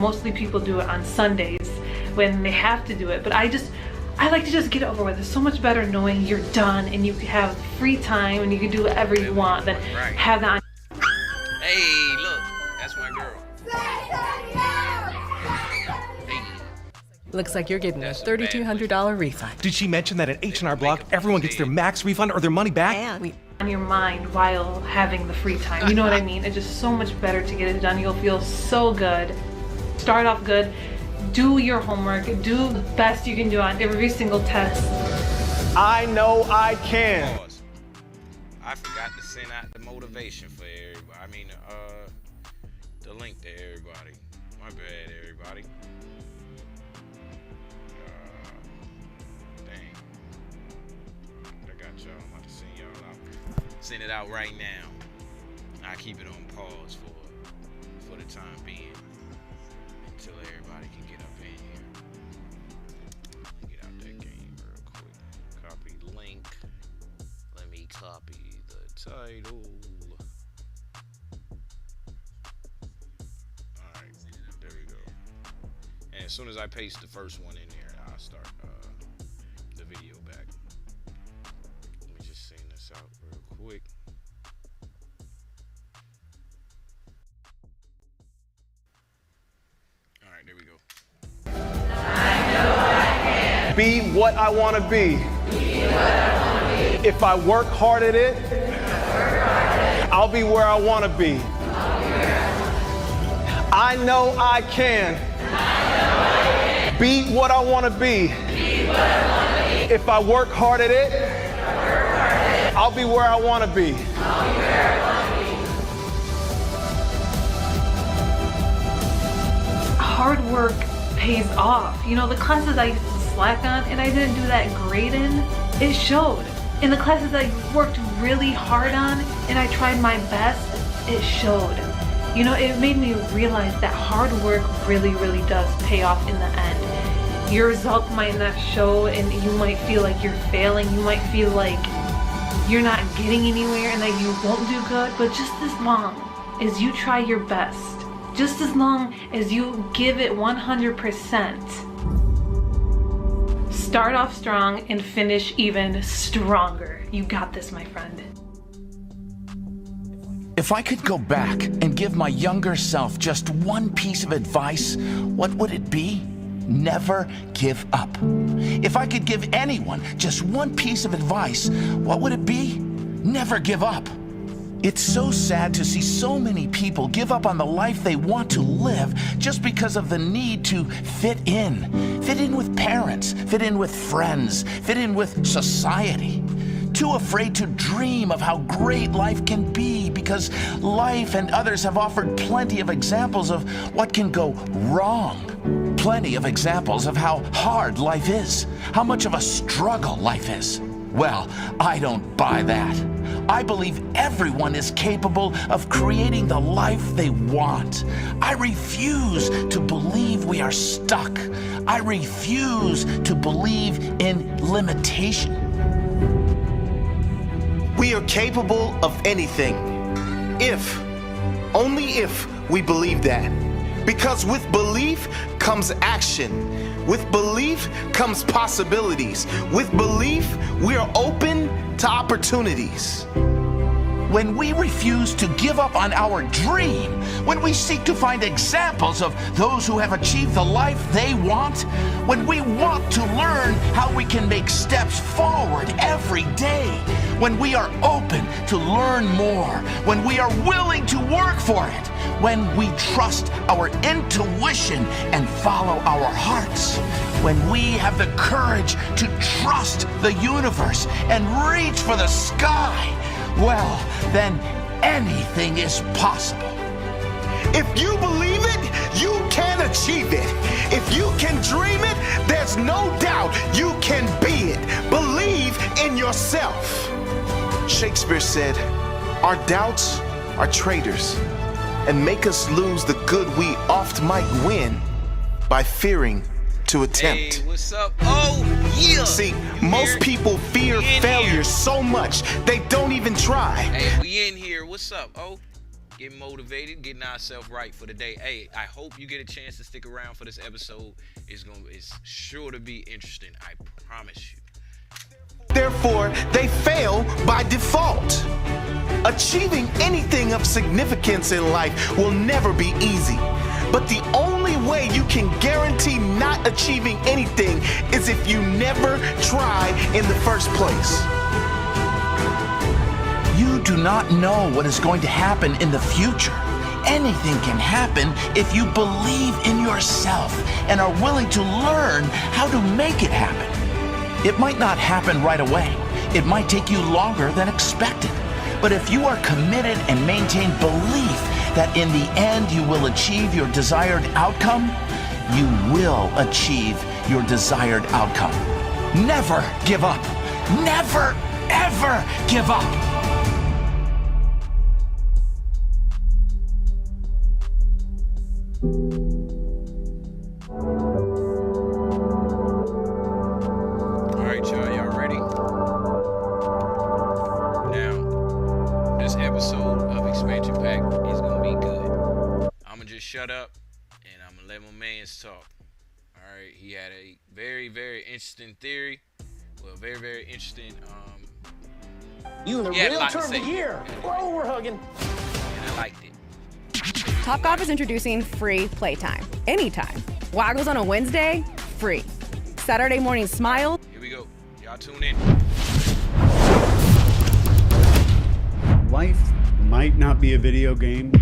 Mostly people do it on Sundays when they have to do it, but I like to just get it over with. It's so much better knowing you're done and you have free time and you can do whatever you want than have that on. Hey, look, that's my girl. Looks like you're getting a $3,200 refund. Did she mention that at H&R Block, everyone gets their max refund or their money back? And on your mind while having the free time. You know what I mean? It's just so much better to get it done. You'll feel so good. Start off good. Do your homework. Do the best you can do on every single test. I know I can. Pause. I forgot to send out the motivation for everybody. I mean, the link to everybody. My bad, everybody. Dang. I got y'all. I'm about to send y'all out. Send it out right now. I keep it on pause for the time being until everybody can get up in here. Get out that game real quick. Copy link. Let me copy the title. Alright, there we go. And as soon as I paste the first one in there, I'll start the video back. Let me just send this out real quick. Alright, there we go. Be what I want to be. If I work hard at it, I'll be where I want to be. I know I can. Be what I want to be. If I work hard at it, I'll be where I want to be. Hard work pays off. You know, the classes I used to slack on and I didn't do that great in, it showed. In the classes I worked really hard on and I tried my best, it showed. You know, it made me realize that hard work really, really does pay off in the end. Your results might not show and you might feel like you're failing. You might feel like you're not getting anywhere and that you won't do good, but just as long as you try your best, just as long as you give it 100%, start off strong and finish even stronger. You got this, my friend. If I could go back and give my younger self just one piece of advice, what would it be? Never give up. If I could give anyone just one piece of advice, what would it be? Never give up. It's so sad to see so many people give up on the life they want to live just because of the need to fit in. Fit in with parents, fit in with friends, fit in with society. Too afraid to dream of how great life can be because life and others have offered plenty of examples of what can go wrong. Plenty of examples of how hard life is, how much of a struggle life is. Well, I don't buy that. I believe everyone is capable of creating the life they want. I refuse to believe we are stuck. I refuse to believe in limitation. We are capable of anything, only if we believe that. Because with belief comes action. With belief comes possibilities. With belief, we are open to opportunities. When we refuse to give up on our dream, when we seek to find examples of those who have achieved the life they want, when we want to learn how we can make steps forward every day, when we are open to learn more, when we are willing to work for it, when we trust our intuition and follow our hearts, when we have the courage to trust the universe and reach for the sky, well, then anything is possible. If you believe it, you can achieve it. If you can dream it, there's no doubt you can be it. Believe in yourself. Shakespeare said, our doubts are traitors and make us lose the good we oft might win by fearing to attempt. Hey, what's up? Oh, yeah. See, most people fear failure so much they don't even try. Hey, we in here. What's up? Oh, getting motivated, getting ourselves right for the day. Hey, I hope you get a chance to stick around for this episode. It's sure to be interesting. I promise you. Therefore, they fail by default. Achieving anything of significance in life will never be easy. But the only way you can guarantee not achieving anything is if you never try in the first place. You do not know what is going to happen in the future. Anything can happen if you believe in yourself and are willing to learn how to make it happen. It might not happen right away. It might take you longer than expected. But if you are committed and maintain belief that in the end you will achieve your desired outcome, you will achieve your desired outcome. Never give up. Never, ever give up. All right, y'all ready? Now, this episode of Expansion Pack is gonna be good. I'ma just shut up and I'm gonna let my mans talk. All right, he had a very, very interesting theory. Well, very, very interesting. You the realtor of the year. Whoa, we're hugging. And I liked it. Topgolf is introducing free playtime. Anytime. Waggles on a Wednesday, free. Saturday morning smile. Here we go. Y'all tune in. Life might not be a video game,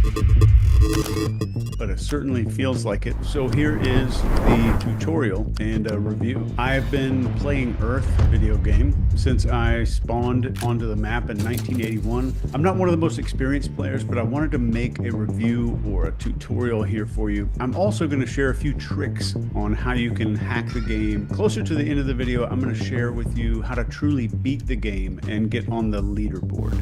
but it certainly feels like it. So here is the tutorial and a review. I've been playing Earth video game since I spawned onto the map in 1981. I'm not one of the most experienced players, but I wanted to make a review or a tutorial here for you. I'm also going to share a few tricks on how you can hack the game. Closer to the end of the video, I'm going to share with you how to truly beat the game and get on the leaderboard.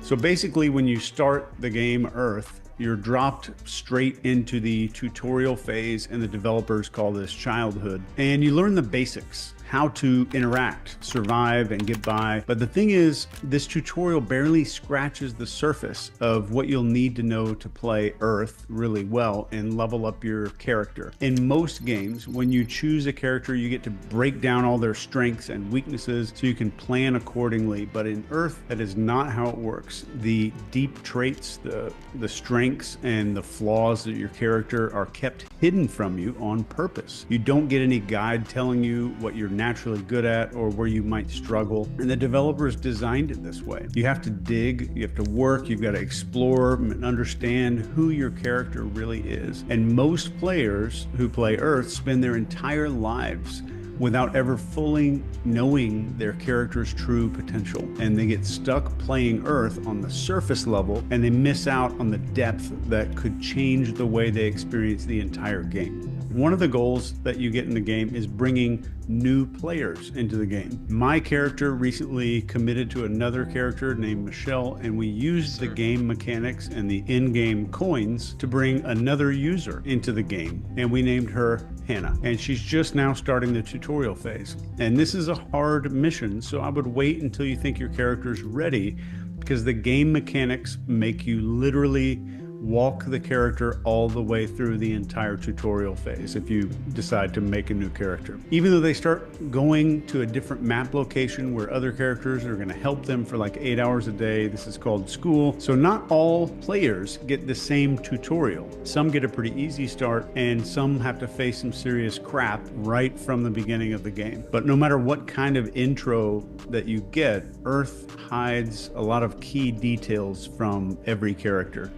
So basically, when you start the game Earth, you're dropped straight into the tutorial phase, and the developers call this childhood. And you learn the basics, how to interact, survive, and get by. But the thing is, this tutorial barely scratches the surface of what you'll need to know to play Earth really well and level up your character. In most games, when you choose a character, you get to break down all their strengths and weaknesses so you can plan accordingly. But in Earth, that is not how it works. The deep traits, the strengths, and the flaws of your character are kept hidden from you on purpose. You don't get any guide telling you what you're naturally good at or where you might struggle. And the developers designed it this way. You have to dig, you have to work, you've got to explore and understand who your character really is. And most players who play Earth spend their entire lives without ever fully knowing their character's true potential. And they get stuck playing Earth on the surface level, and they miss out on the depth that could change the way they experience the entire game. One of the goals that you get in the game is bringing new players into the game. My character recently committed to another character named Michelle, and we used the game mechanics and the in-game coins to bring another user into the game, and we named her Hannah. And she's just now starting the tutorial phase. And this is a hard mission, so I would wait until you think your character's ready, because the game mechanics make you literally walk the character all the way through the entire tutorial phase if you decide to make a new character. Even though they start going to a different map location where other characters are going to help them for like 8 hours a day. This is called school. So not all players get the same tutorial. Some get a pretty easy start, and some have to face some serious crap right from the beginning of the game. But no matter what kind of intro that you get, Earth hides a lot of key details from every character.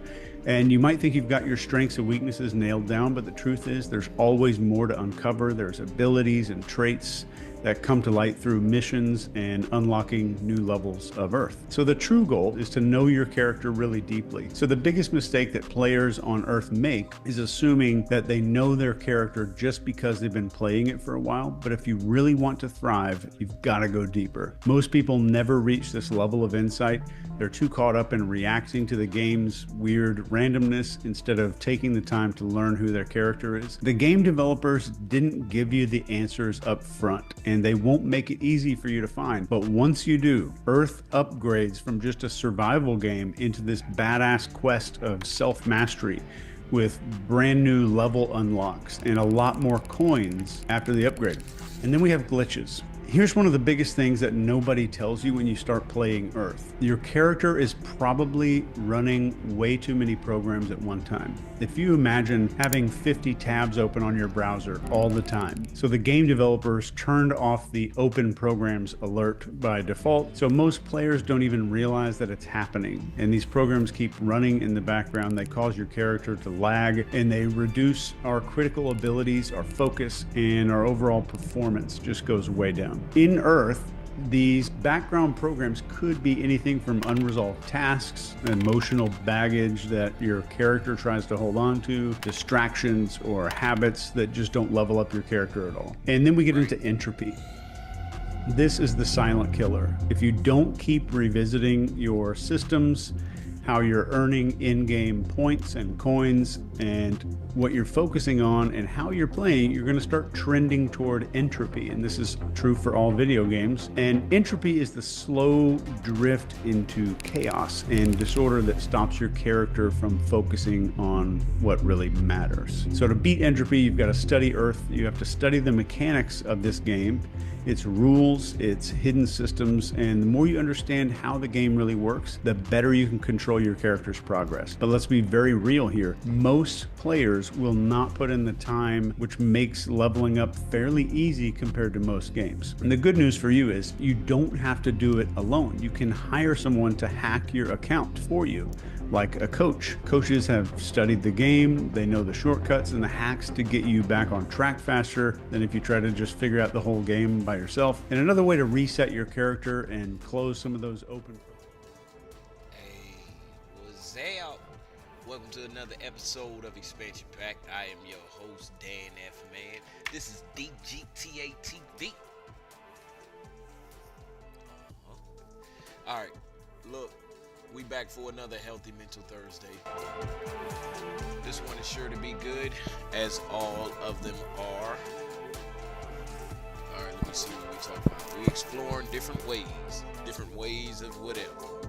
And you might think you've got your strengths and weaknesses nailed down, but the truth is there's always more to uncover. There's abilities and traits that come to light through missions and unlocking new levels of Earth. So the true goal is to know your character really deeply. So the biggest mistake that players on Earth make is assuming that they know their character just because they've been playing it for a while. But if you really want to thrive, you've got to go deeper. Most people never reach this level of insight. They're too caught up in reacting to the game's weird randomness instead of taking the time to learn who their character is. The game developers didn't give you the answers up front, and and they won't make it easy for you to find. But once you do, Earth upgrades from just a survival game into this badass quest of self-mastery with brand new level unlocks and a lot more coins after the upgrade. And then we have glitches. Here's one of the biggest things that nobody tells you when you start playing Earth. Your character is probably running way too many programs at one time. If you imagine having 50 tabs open on your browser all the time. So the game developers turned off the open programs alert by default, so most players don't even realize that it's happening. And these programs keep running in the background. They cause your character to lag, and they reduce our critical abilities, our focus, and our overall performance just goes way down. In Earth, these background programs could be anything from unresolved tasks, emotional baggage that your character tries to hold on to, distractions, or habits that just don't level up your character at all. And then we get into entropy. This is the silent killer. If you don't keep revisiting your systems, how you're earning in-game points and coins, and what you're focusing on and how you're playing, you're going to start trending toward entropy. And this is true for all video games. And entropy is the slow drift into chaos and disorder that stops your character from focusing on what really matters. So to beat entropy, you've got to study Earth. You have to study the mechanics of this game, its rules, its hidden systems, and the more you understand how the game really works, the better you can control your character's progress. But let's be very real here. Most players will not put in the time, which makes leveling up fairly easy compared to most games. And the good news for you is you don't have to do it alone. You can hire someone to hack your account for you, like a coach. Coaches have studied the game, they know the shortcuts and the hacks to get you back on track faster than if you try to just figure out the whole game by yourself. And another way to reset your character and close some of those open. Hey, what's up? Welcome to another episode of Expansion Pack. I am your host, Dan F. Man. This is DGTATV. Alright, look. We back for another Healthy Mental Thursday. This one is sure to be good, as all of them are. Alright, let me see what we talk about. We exploring different ways of whatever.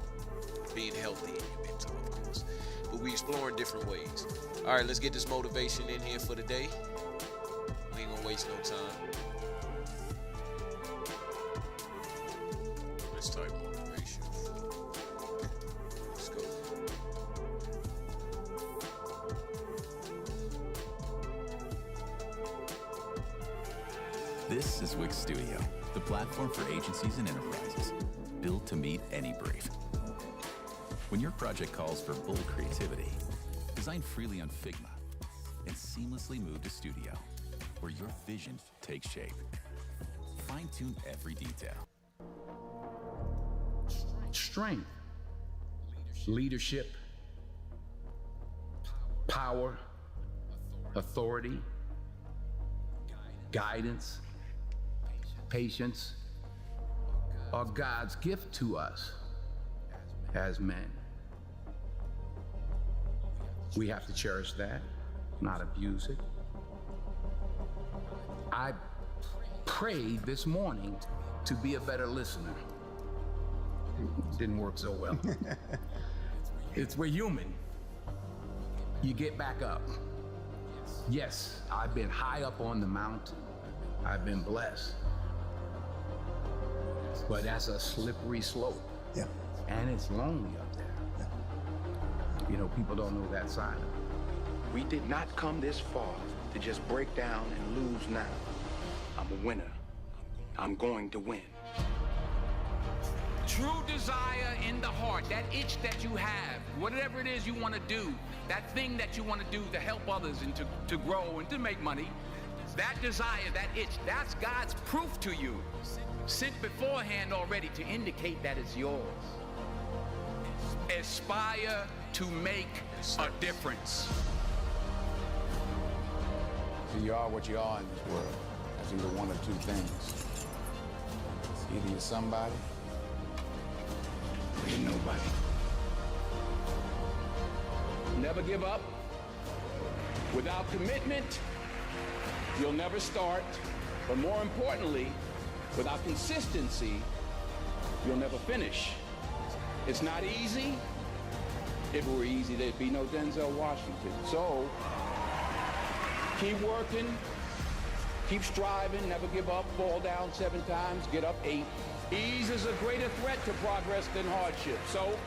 Being healthy in your mental, of course. But we exploring different ways. Alright, let's get this motivation in here for the day. We ain't gonna waste no time. Let's type motivation. Let's go. This is Wix Studio, the platform for agencies and enterprises, built to meet any brief. When your project calls for bold creativity, design freely on Figma and seamlessly move to Studio, where your vision takes shape. Fine-tune every detail. Strength, leadership, power, authority, guidance, patience are God's gift to us as men. We have to cherish that, not abuse it. I prayed this morning to be a better listener. Didn't work so well. We're human. You get back up. Yes, I've been high up on the mountain. I've been blessed. But that's a slippery slope. Yeah. And it's lonely up there. Yeah. You know, people don't know that side of it. We did not come this far to just break down and lose now. I'm a winner. I'm going to win. True desire in the heart, that itch that you have, whatever it is you want to do, that thing that you want to do to help others and to grow and to make money, that desire, that itch, that's God's proof to you. Sent beforehand already to indicate that it's yours. Aspire to make a difference. So you are what you are in this world. That's either one of two things. Either you're somebody, or you're nobody. Never give up. Without commitment, you'll never start. But more importantly, Without consistency, you'll never finish. It's not easy. If it were easy, there'd be no Denzel Washington. So, keep working, keep striving, never give up, fall down 7 times, get up 8. Ease is a greater threat to progress than hardship. So,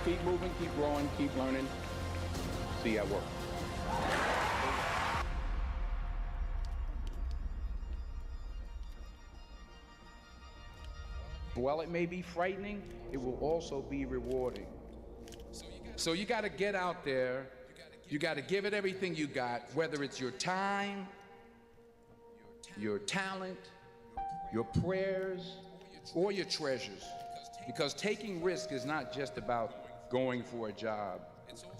keep moving, keep growing, keep learning. See you at work. While it may be frightening, it will also be rewarding. So you got to get out there. You got to give it everything you got, whether it's your time, your talent, your prayers, or your treasures. Because taking risk is not just about going for a job.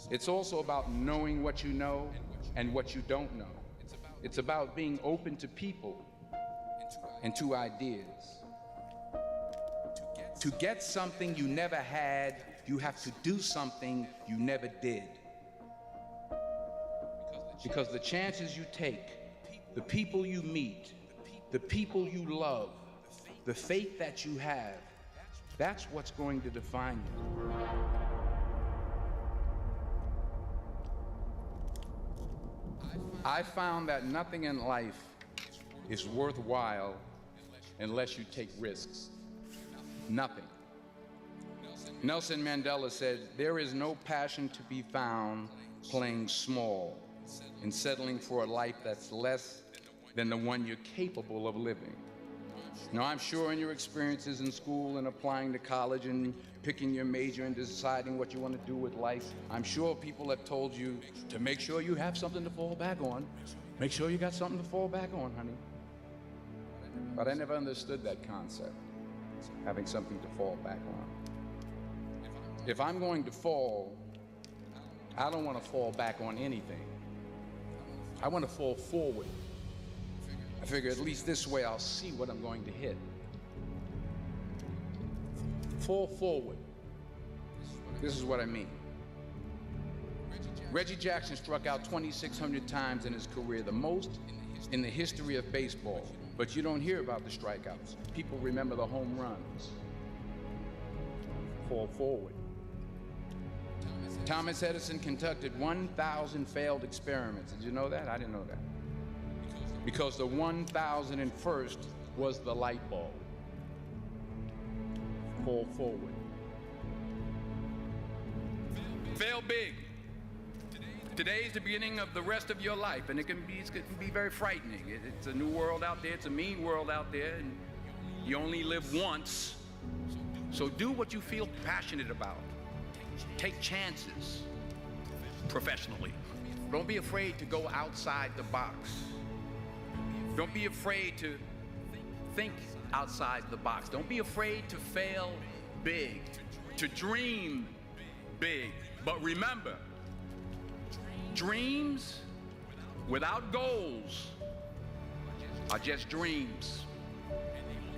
It's also about knowing what you know and what you don't know. It's about being open to people and to ideas. To get something you never had, you have to do something you never did. Because the chances you take, the people you meet, the people you love, the faith that you have, that's what's going to define you. I found that nothing in life is worthwhile unless you take risks. Nothing. Nelson Mandela said, "There is no passion to be found playing small and settling for a life that's less than the one you're capable of living." Now, I'm sure in your experiences in school and applying to college and picking your major and deciding what you want to do with life, I'm sure people have told you to make sure you have something to fall back on. Make sure you got something to fall back on, honey. But I never understood that concept, having something to fall back on. If I'm going to fall, I don't want to fall back on anything. I want to fall forward. I figure at least this way I'll see what I'm going to hit. Fall forward. This is what I mean. Reggie Jackson struck out 2,600 times in his career, the most in the history of baseball. But you don't hear about the strikeouts. People remember the home runs. Fall forward. Thomas Edison conducted 1,000 failed experiments. Did you know that? I didn't know that. Because the 1,001st was the light bulb. Fall forward. Fail big. Today is the beginning of the rest of your life, and it can be very frightening. It's a new world out there. It's a mean world out there, and you only live once. So do what you feel passionate about. Take chances professionally. Don't be afraid to go outside the box. Don't be afraid to think outside the box. Don't be afraid to fail big, to dream big. But remember, dreams without goals are just dreams,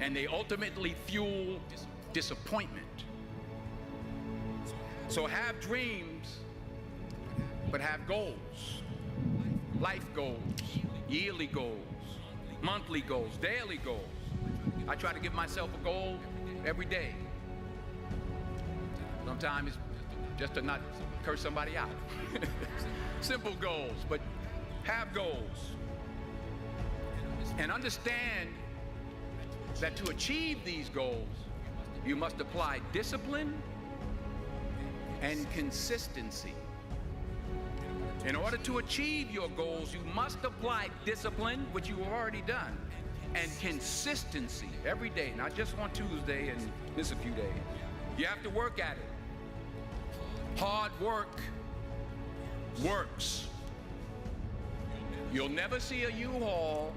and they ultimately fuel disappointment. So have dreams, but have goals. Life goals, yearly goals, monthly goals, daily goals. I try to give myself a goal every day. Sometimes it's just to not curse somebody out. Simple goals, but have goals. And understand that to achieve these goals, you must apply discipline and consistency. In order to achieve your goals, you must apply discipline, which you have already done, and consistency every day, not just on Tuesday and miss a few days. You have to work at it. Hard work works. You'll never see a U-Haul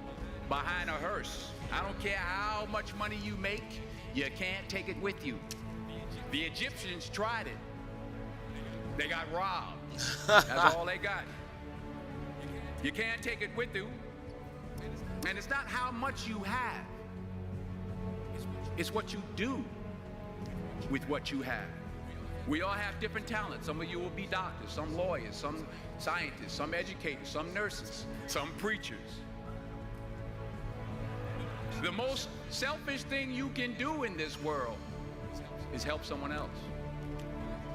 behind a hearse. I don't care how much money you make, you can't take it with you. The Egyptians tried it. They got robbed. That's all they got. You can't take it with you. And it's not how much you have. It's what you do with what you have. We all have different talents. Some of you will be doctors, some lawyers, some scientists, some educators, some nurses, some preachers. The most selfish thing you can do in this world is help someone else.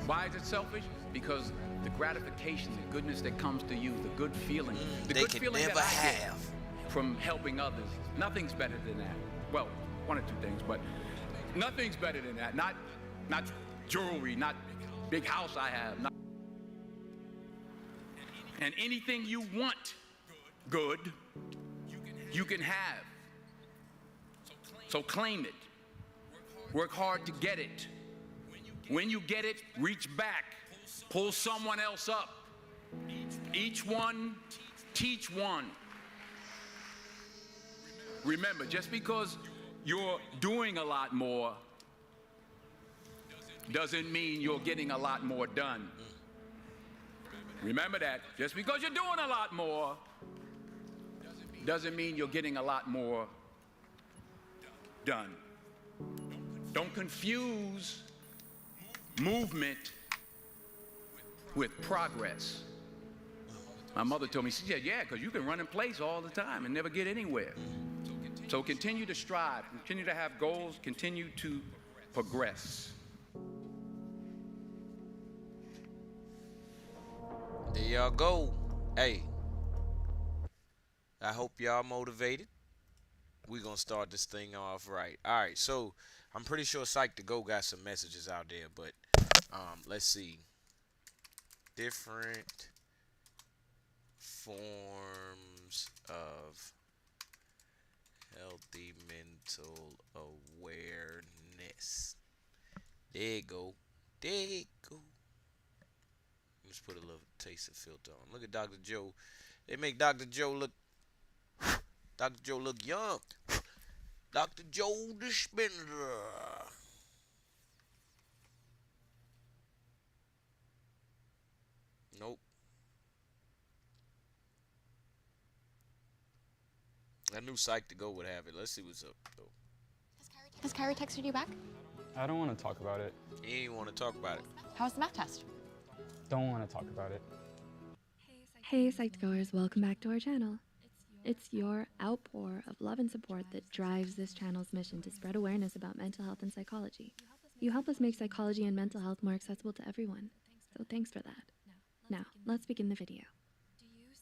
Why is it selfish? Because the gratification, the goodness that comes to you, the good feeling, the good feeling that I get from helping others, nothing's better than that. Well, one or two things, but nothing's better than that. Not jewelry, not big house I have. And anything you want good, you can have. So claim it. Work hard to get it. When you get it, reach back. Pull someone else up. Each one, teach one. Remember, just because you're doing a lot more doesn't mean you're getting a lot more done. Remember that. Just because you're doing a lot more doesn't mean you're getting a lot more done. Don't confuse movement with progress. My mother told me, she said, yeah, because you can run in place all the time and never get anywhere. So continue to strive, continue to have goals, continue to progress. There y'all go. Hey, I hope y'all motivated. We're gonna start this thing off right. Alright, so I'm pretty sure Psych to Go got some messages out there, but let's see. Different forms of healthy mental awareness. There you go. There you go. Let's put a little taste of filter on. Look at Dr. Joe. They make Dr. Joe look young. Dr. Joe Dispenser. Nope. I knew Psych to Go would have it. Let's see what's up, though. Has Kyrie texted you back? I don't want to talk about it. He ain't want to talk about it. How was the math test? Don't want to talk about it. Hey Psych2Goers, welcome back to our channel. It's your outpour of love and support that drives this channel's mission to spread awareness about mental health and psychology. You help us make psychology and mental health more accessible to everyone, so thanks for that. Now, let's begin the video.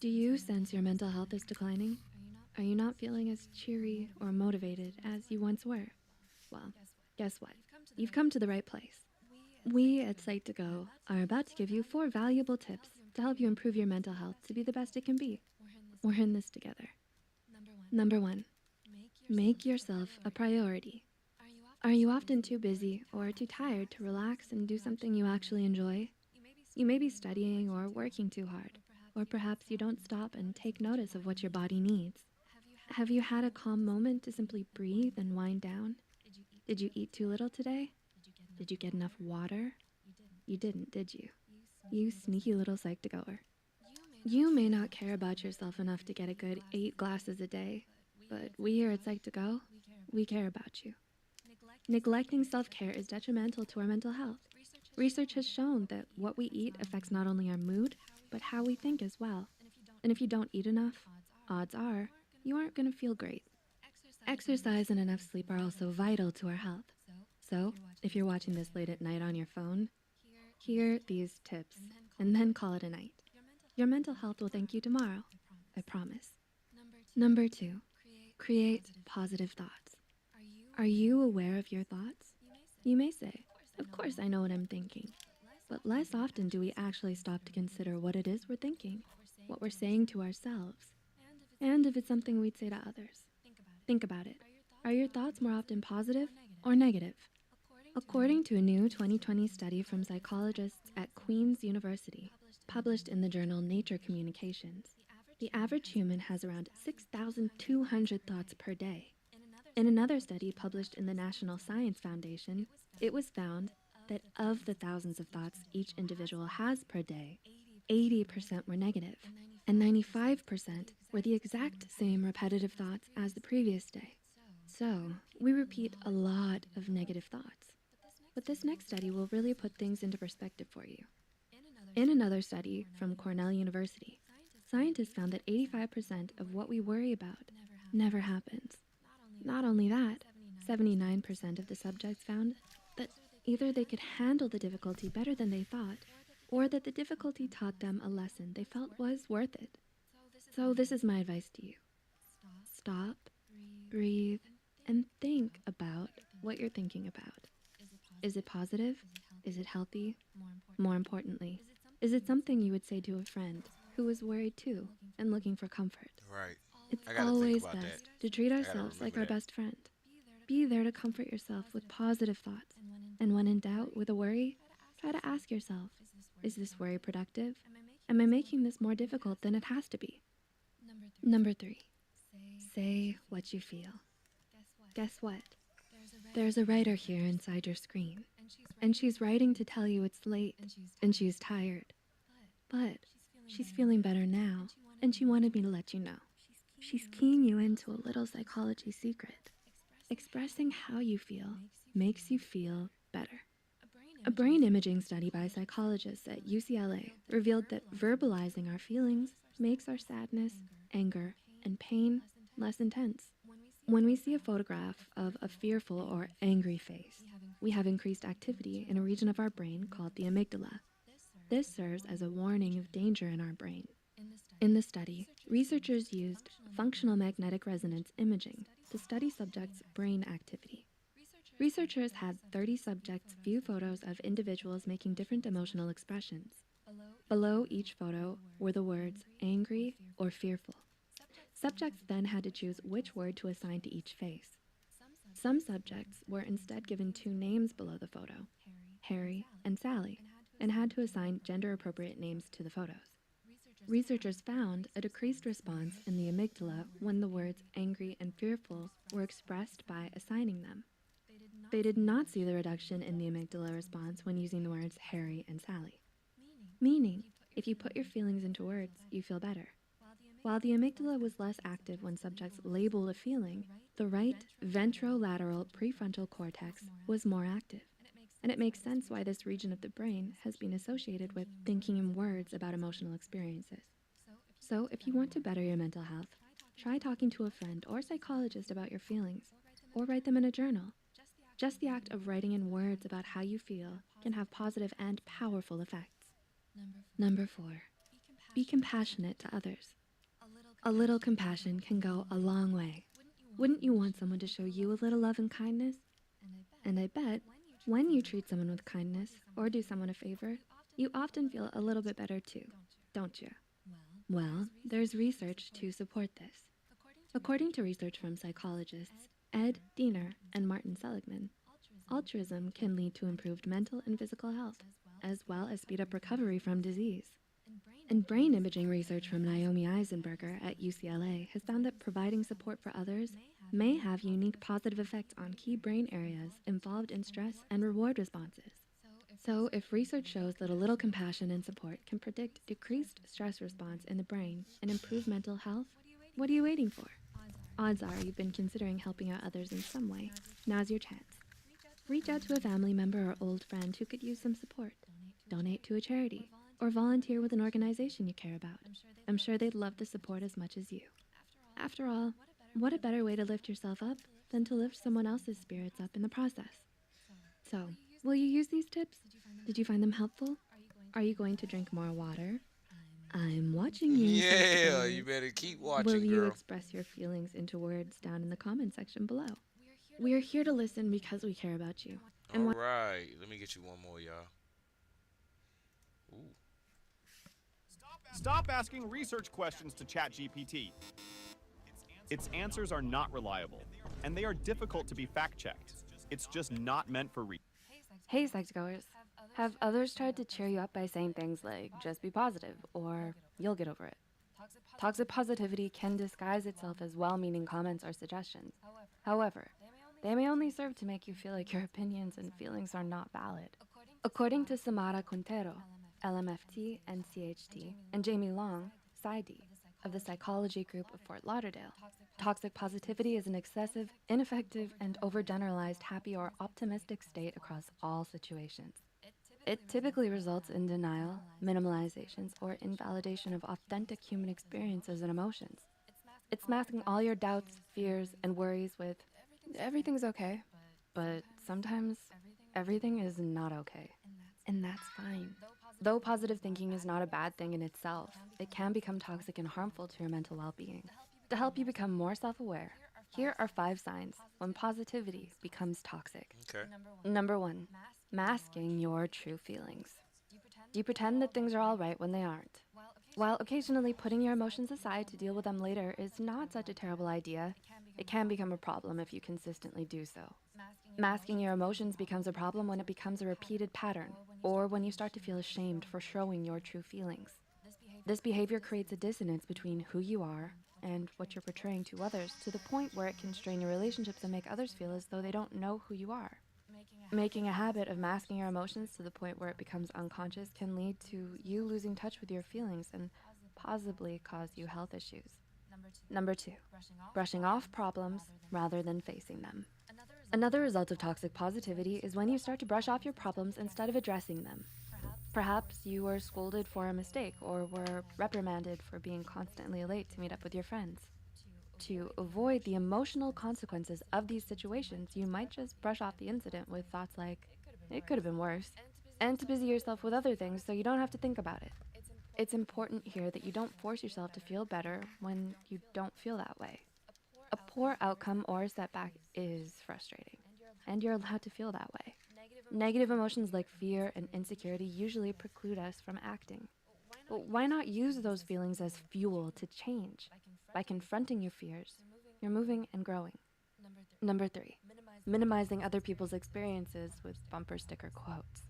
Do you sense your mental health is declining? Are you not feeling as cheery or motivated as you once were? Well, guess what? You've come to the right place. We at Psych2Go are about to give you 4 valuable tips to help you improve your mental health to be the best it can be. We're in this together. Number 1, make yourself a priority. Are you often too busy or too tired to relax and do something you actually enjoy? You may be studying or working too hard, or perhaps you don't stop and take notice of what your body needs. Have you had a calm moment to simply breathe and wind down? Did you eat too little today? Did you get enough water? You didn't, did you? You sneaky little Psych2Goer. You may not care about yourself enough to get a good 8 glasses a day, but we here at Psych2Go, we care about you. Neglecting self-care is detrimental to our mental health. Research has shown that what we eat affects not only our mood, but how we think as well. And if you don't eat enough, odds are you aren't going to feel great. Exercise and enough sleep are also vital to our health. So, if you're watching this late at night on your phone, hear these tips and then call it a night. Your mental health will thank you tomorrow, I promise. Number 2, create positive thoughts. Are you aware of your thoughts? You may say, of course I know what I'm thinking. But less often do we actually stop to consider what it is we're thinking, what we're saying to ourselves, and if it's something we'd say to others. Think about it. Are your thoughts more often positive or negative? According to a new 2020 study from psychologists at Queen's University, published in the journal Nature Communications, the average human has around 6,200 thoughts per day. In another study published in the National Science Foundation, it was found that of the thousands of thoughts each individual has per day, 80% were negative, and 95% were the exact same repetitive thoughts as the previous day. So, we repeat a lot of negative thoughts. But this next study will really put things into perspective for you. In another study from Cornell University, scientists found that 85% of what we worry about never happens. Not only that, 79% of the subjects found that either they could handle the difficulty better than they thought, or that the difficulty taught them a lesson they felt was worth it. So this is my advice to you. Stop, breathe, and think about what you're thinking about. Is it positive? Is it healthy? More importantly, is it something you would say to a friend who is worried too and looking for comfort? Right. It's I gotta always think about best that. to treat I gotta ourselves like remember our that. best friend. Be there to comfort yourself with positive thoughts. And when in doubt with a worry, try to ask yourself, is this worry productive? Am I making this more difficult than it has to be? Number 3, say what you feel. Guess what? There's a writer here inside your screen, and she's writing to tell you it's late and she's tired. But she's feeling better now, and she wanted me to let you know. She's keying you into a little psychology secret. Expressing how you feel makes you feel better. A brain imaging study by psychologists at UCLA revealed that verbalizing our feelings makes our sadness, anger, and pain less intense. When we see a photograph of a fearful or angry face, we have increased activity in a region of our brain called the amygdala. This serves as a warning of danger in our brain. In the study, researchers used functional magnetic resonance imaging to study subjects' brain activity. Researchers had 30 subjects view photos of individuals making different emotional expressions. Below each photo were the words angry or fearful. Subjects then had to choose which word to assign to each face. Some subjects were instead given 2 names below the photo, Harry and Sally, and had to assign gender-appropriate names to the photos. Researchers found a decreased response in the amygdala when the words angry and fearful were expressed by assigning them. They did not see the reduction in the amygdala response when using the words Harry and Sally. Meaning, if you put your feelings into words, you feel better. While the amygdala was less active when subjects labeled a feeling, the right ventrolateral prefrontal cortex was more active. And it makes sense why this region of the brain has been associated with thinking in words about emotional experiences. So if you want to better your mental health, try talking to a friend or psychologist about your feelings, or write them in a journal. Just the act of writing in words about how you feel can have positive and powerful effects. Number 4, be compassionate to others. A little compassion can go a long way. Wouldn't you want someone to show you a little love and kindness? And I bet when you treat someone with kindness or do someone a favor, you often feel a little bit better too, don't you? Well, there's research to support this. According to research from psychologists Ed Diener and Martin Seligman, altruism can lead to improved mental and physical health, as well as speed up recovery from disease. And brain imaging research from Naomi Eisenberger at UCLA has found that providing support for others may have unique positive effects on key brain areas involved in stress and reward responses. So if research shows that a little compassion and support can predict decreased stress response in the brain and improve mental health, what are you waiting for? Odds are you've been considering helping out others in some way. Now's your chance. Reach out to a family member or old friend who could use some support. Donate to a charity, or volunteer with an organization you care about. I'm sure they'd love the support as much as you. After all, what a better way to lift yourself up than to lift someone else's spirits up in the process. So, will you use these tips? Did you find them helpful? Are you going to drink more water? I'm watching you. Yeah, you better keep watching, Will you girl. express your feelings into words down in the comment section below? We are here to listen because we care about you. All right, let me get you one more, y'all. Ooh. Stop asking research questions to ChatGPT. Its answers are not reliable, and they are difficult to be fact-checked. It's just not meant for research. Hey, Psych2Goers. Have others tried to cheer you up by saying things like, just be positive, or you'll get over it? Toxic positivity can disguise itself as well-meaning comments or suggestions. However, they may only serve to make you feel like your opinions and feelings are not valid. According to Samara Quintero, LMFT and CHT, and Jamie Long, PsyD, of the Psychology Group of Fort Lauderdale, toxic positivity is an excessive, ineffective, and overgeneralized happy or optimistic state across all situations. It typically results in denial, minimalizations, or invalidation of authentic human experiences and emotions. It's masking all your doubts, fears, and worries with, Everything's okay, but sometimes everything is not okay. And that's fine. Though positive thinking is not a bad thing in itself, it can become toxic and harmful to your mental well-being. To help you become more self-aware, here are 5 signs when positivity becomes toxic. Okay. Number 1, masking your true feelings. Do you pretend that things are all right when they aren't? While occasionally putting your emotions aside to deal with them later is not such a terrible idea, it can become a problem if you consistently do so. Masking your emotions becomes a problem when it becomes a repeated pattern, or when you start to feel ashamed for showing your true feelings. This behavior creates a dissonance between who you are and what you're portraying to others, to the point where it can strain your relationships and make others feel as though they don't know who you are. Making a habit of masking your emotions to the point where it becomes unconscious can lead to you losing touch with your feelings and possibly cause you health issues. Number 2, brushing off problems rather than facing them. Another result of toxic positivity is when you start to brush off your problems instead of addressing them. Perhaps you were scolded for a mistake or were reprimanded for being constantly late to meet up with your friends. To avoid the emotional consequences of these situations, you might just brush off the incident with thoughts like, it could have been worse, and to busy yourself with other things so you don't have to think about it. It's important here that you don't force yourself to feel better when you don't feel that way. A poor outcome or setback is frustrating, and you're allowed to feel that way. Negative emotions like fear and insecurity usually preclude us from acting. But why not use those feelings as fuel to change? By confronting your fears, you're moving and growing. Number 3, minimizing other people's experiences with bumper sticker quotes.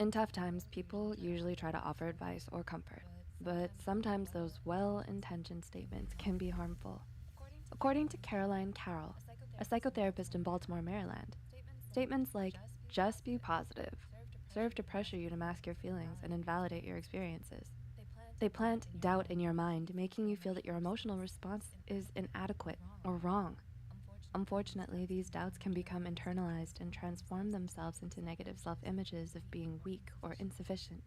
In tough times, people usually try to offer advice or comfort, but sometimes those well-intentioned statements can be harmful. According to Caroline Carroll, a psychotherapist in Baltimore, Maryland, statements like, just be positive, serve to pressure you to mask your feelings and invalidate your experiences. They plant doubt in your mind, making you feel that your emotional response is inadequate or wrong. Unfortunately, these doubts can become internalized and transform themselves into negative self-images of being weak or insufficient.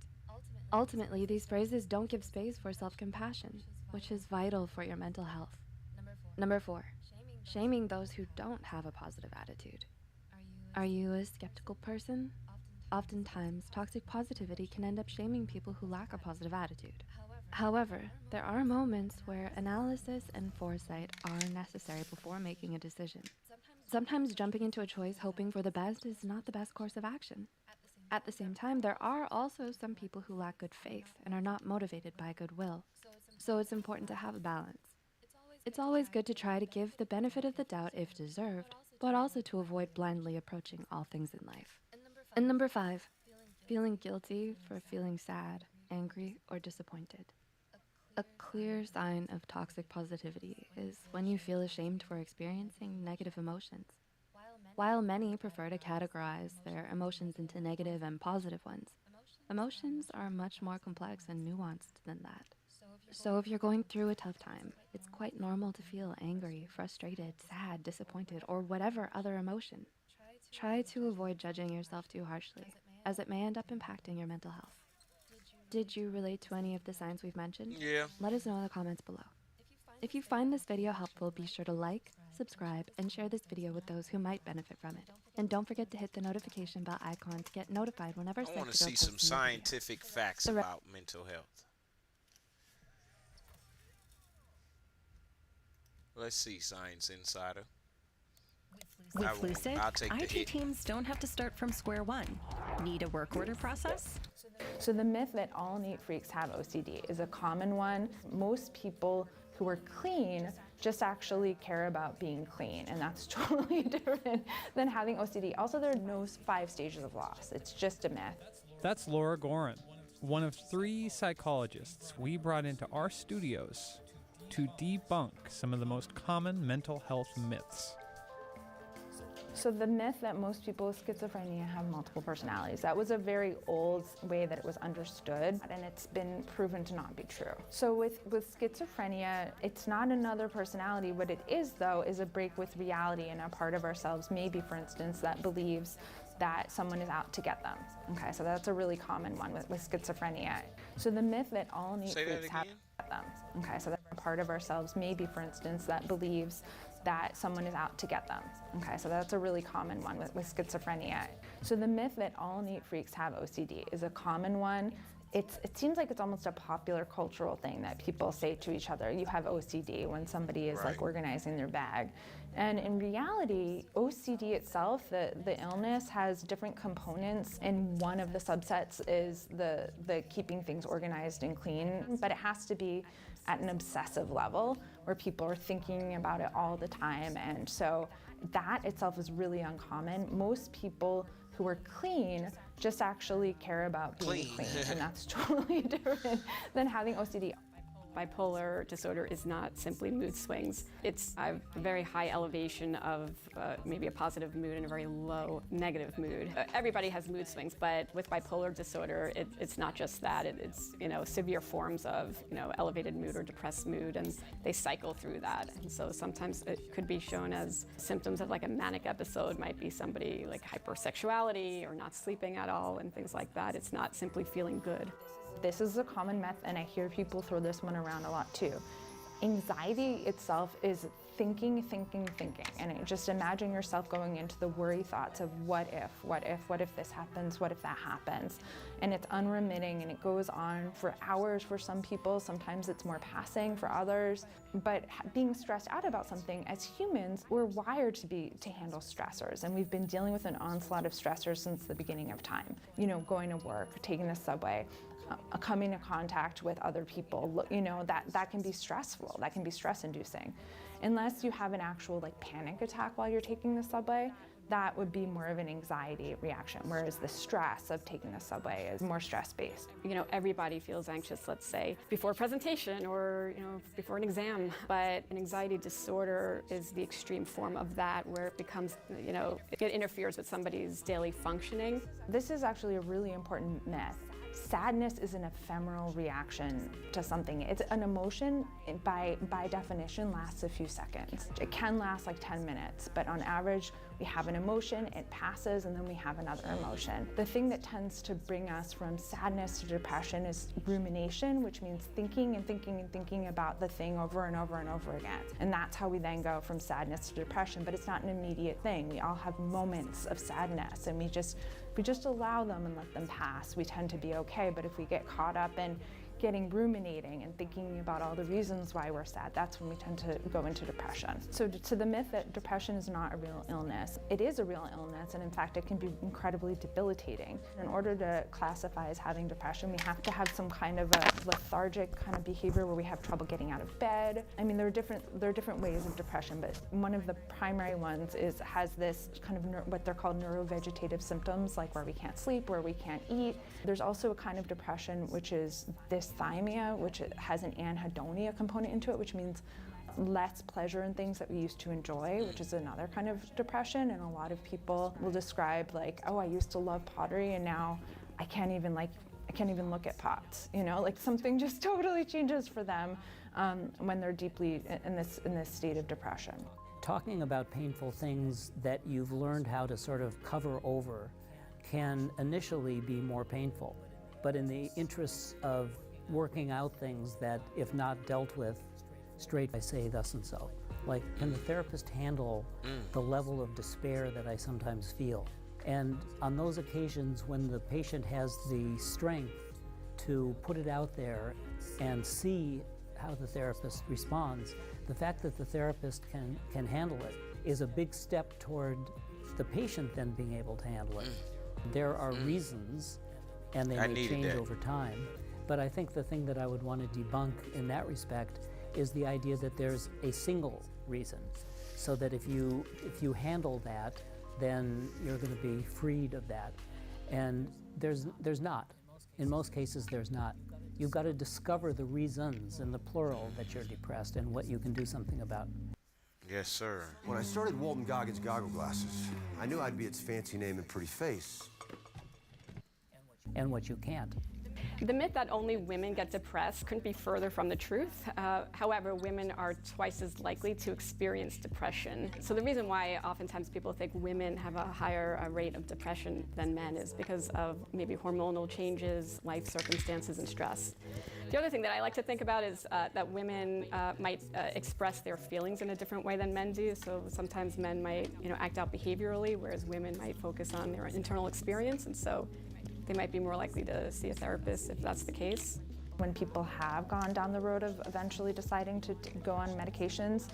Ultimately, these phrases don't give space for self-compassion, which is vital for your mental health. Number 4, shaming those who don't have a positive attitude. Are you a skeptical person? Oftentimes, toxic positivity can end up shaming people who lack a positive attitude. However, there are moments where analysis and foresight are necessary before making a decision. Sometimes jumping into a choice hoping for the best is not the best course of action. At the same time, there are also some people who lack good faith and are not motivated by goodwill. So it's important to have a balance. It's always good to try to give the benefit of the doubt if deserved, but also to avoid blindly approaching all things in life. And number 5, feeling guilty for feeling sad, angry, or disappointed. A clear sign of toxic positivity is when you feel ashamed for experiencing negative emotions. While many prefer to categorize their emotions into negative and positive ones, emotions are much more complex and nuanced than that. So if you're going through a tough time, it's quite normal to feel angry, frustrated, sad, disappointed, or whatever other emotion. Try to avoid judging yourself too harshly, as it may end up impacting your mental health. Did you relate to any of the signs we've mentioned? Yeah. Let us know in the comments below. If you find this video helpful, be sure to like, subscribe, and share this video with those who might benefit from it. And don't forget to hit the notification bell icon to get notified whenever I want to see some scientific facts about mental health. Let's see, Science Insider. With Lucid, I'll take the IT hit. teams don't have to start from square one. Need a work order process? So the myth that all neat freaks have OCD is a common one. Most people who are clean just actually care about being clean, and that's totally different than having OCD. Also, there are no 5 stages of loss. It's just a myth. That's Laura Gorin, one of 3 psychologists we brought into our studios to debunk some of the most common mental health myths. So the myth that most people with schizophrenia have multiple personalities, that was a very old way that it was understood, and it's been proven to not be true. So with schizophrenia, it's not another personality. What it is, though, is a break with reality and a part of ourselves, maybe, for instance, that believes that someone is out to get them. Okay, so that's a really common one with schizophrenia. So the myth that all neat freaks have get them. Okay, so that's a part of ourselves, maybe for instance, that believes that someone is out to get them. Okay, so that's a really common one with schizophrenia. So the myth that all neat freaks have OCD is a common one. It seems like it's almost a popular cultural thing that people say to each other, you have OCD, when somebody is like organizing their bag. And in reality, OCD itself, the illness, has different components, and one of the subsets is the keeping things organized and clean, but it has to be at an obsessive level where people are thinking about it all the time, and so that itself is really uncommon. Most people who are clean just actually care about being clean, and that's totally different than having OCD. Bipolar disorder is not simply mood swings. It's a very high elevation of maybe a positive mood and a very low negative mood. Everybody has mood swings, but with bipolar disorder, it's not just that. It's severe forms of elevated mood or depressed mood, and they cycle through that. And so sometimes it could be shown as symptoms of like a manic episode. Might be somebody like hypersexuality or not sleeping at all and things like that. It's not simply feeling good. This is a common myth, and I hear people throw this one around a lot too. Anxiety itself is thinking, and just imagine yourself going into the worry thoughts of what if this happens, what if that happens? And it's unremitting, and it goes on for hours for some people, sometimes it's more passing for others. But being stressed out about something, as humans, we're wired to handle stressors, and we've been dealing with an onslaught of stressors since the beginning of time. Going to work, taking the subway, coming into contact with other people, that can be stressful, that can be stress-inducing. Unless you have an actual panic attack while you're taking the subway, that would be more of an anxiety reaction, whereas the stress of taking the subway is more stress-based. Everybody feels anxious, let's say, before a presentation or before an exam, but an anxiety disorder is the extreme form of that, where it becomes, it interferes with somebody's daily functioning. This is actually a really important myth. Sadness is an ephemeral reaction to something. It's an emotion, by definition, lasts a few seconds. It can last like 10 minutes, but on average, we have an emotion, it passes, and then we have another emotion. The thing that tends to bring us from sadness to depression is rumination, which means thinking about the thing over and over and over again. And that's how we then go from sadness to depression, but it's not an immediate thing. We all have moments of sadness, and we just allow them and let them pass. We tend to be okay, but if we get caught up in ruminating and thinking about all the reasons why we're sad, that's when we tend to go into depression. So to the myth that depression is not a real illness, it is a real illness, and in fact it can be incredibly debilitating. In order to classify as having depression, we have to have some kind of a lethargic kind of behavior where we have trouble getting out of bed. I mean, there are different ways of depression, but one of the primary ones has this kind of what they're called neurovegetative symptoms, like where we can't sleep, where we can't eat. There's also a kind of depression which is dysthymia, which has an anhedonia component into it, which means less pleasure in things that we used to enjoy, which is another kind of depression. And a lot of people will describe I used to love pottery, and now I can't even look at pots. Something just totally changes for them when they're deeply in this state of depression. Talking about painful things that you've learned how to sort of cover over can initially be more painful, but in the interests of working out things that, if not dealt with straight, I say thus and so. Can the therapist handle the level of despair that I sometimes feel? And on those occasions when the patient has the strength to put it out there and see how the therapist responds, the fact that the therapist can handle it is a big step toward the patient then being able to handle it. There are reasons, and they may change over time, but I think the thing that I would want to debunk in that respect is the idea that there's a single reason, so that if you handle that, then you're going to be freed of that. And there's not. In most cases, there's not. You've got to discover the reasons, in the plural, that you're depressed and what you can do something about. Yes, sir. When I started Walton Goggins Goggle Glasses, I knew I'd be its fancy name and pretty face. And what you can't. The myth that only women get depressed couldn't be further from the truth. However, women are twice as likely to experience depression. So the reason why oftentimes people think women have a higher rate of depression than men is because of maybe hormonal changes, life circumstances, and stress. The other thing that I like to think about is that women might express their feelings in a different way than men do. So sometimes men might, act out behaviorally, whereas women might focus on their internal experience, and so they might be more likely to see a therapist if that's the case. When people have gone down the road of eventually deciding to go on medications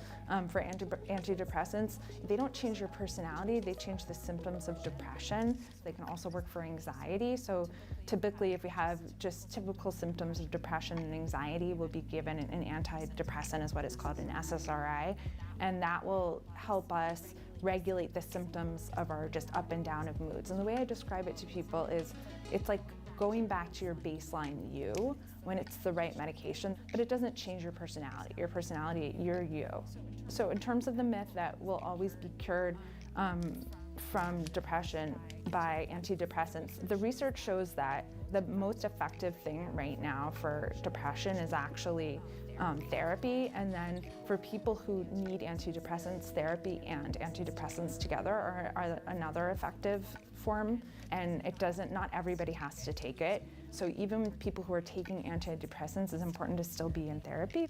for antidepressants, they don't change your personality, they change the symptoms of depression. They can also work for anxiety. So typically, if we have just typical symptoms of depression and anxiety, we'll be given an antidepressant, is what is called an SSRI, and that will help us regulate the symptoms of our just up and down of moods. And the way I describe it to people is it's like going back to your baseline you when it's the right medication, but it doesn't change your personality. Your personality, you're you. So in terms of the myth that we'll always be cured from depression by antidepressants, the research shows that the most effective thing right now for depression is actually therapy, and then for people who need antidepressants, therapy and antidepressants together are another effective form, and not everybody has to take it. So even people who are taking antidepressants, it's important to still be in therapy.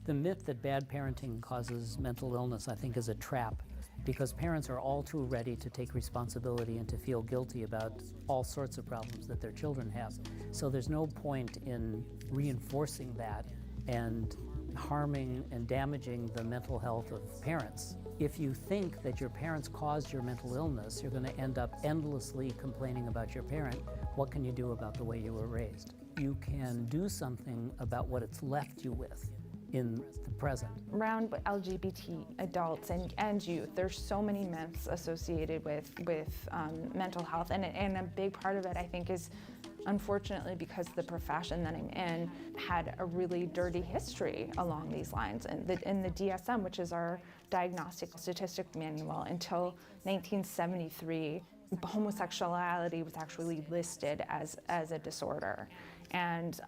The myth that bad parenting causes mental illness, I think, is a trap, because parents are all too ready to take responsibility and to feel guilty about all sorts of problems that their children have. So there's no point in reinforcing that and harming and damaging the mental health of parents. If you think that your parents caused your mental illness, you're going to end up endlessly complaining about your parent. What can you do about the way you were raised? You can do something about what it's left you with in the present. Around LGBT adults and youth, there's so many myths associated with mental health, and a big part of it, I think, is unfortunately because the profession that I'm in had a really dirty history along these lines. And in the DSM, which is our Diagnostic Statistic Manual, until 1973, homosexuality was actually listed as a disorder. And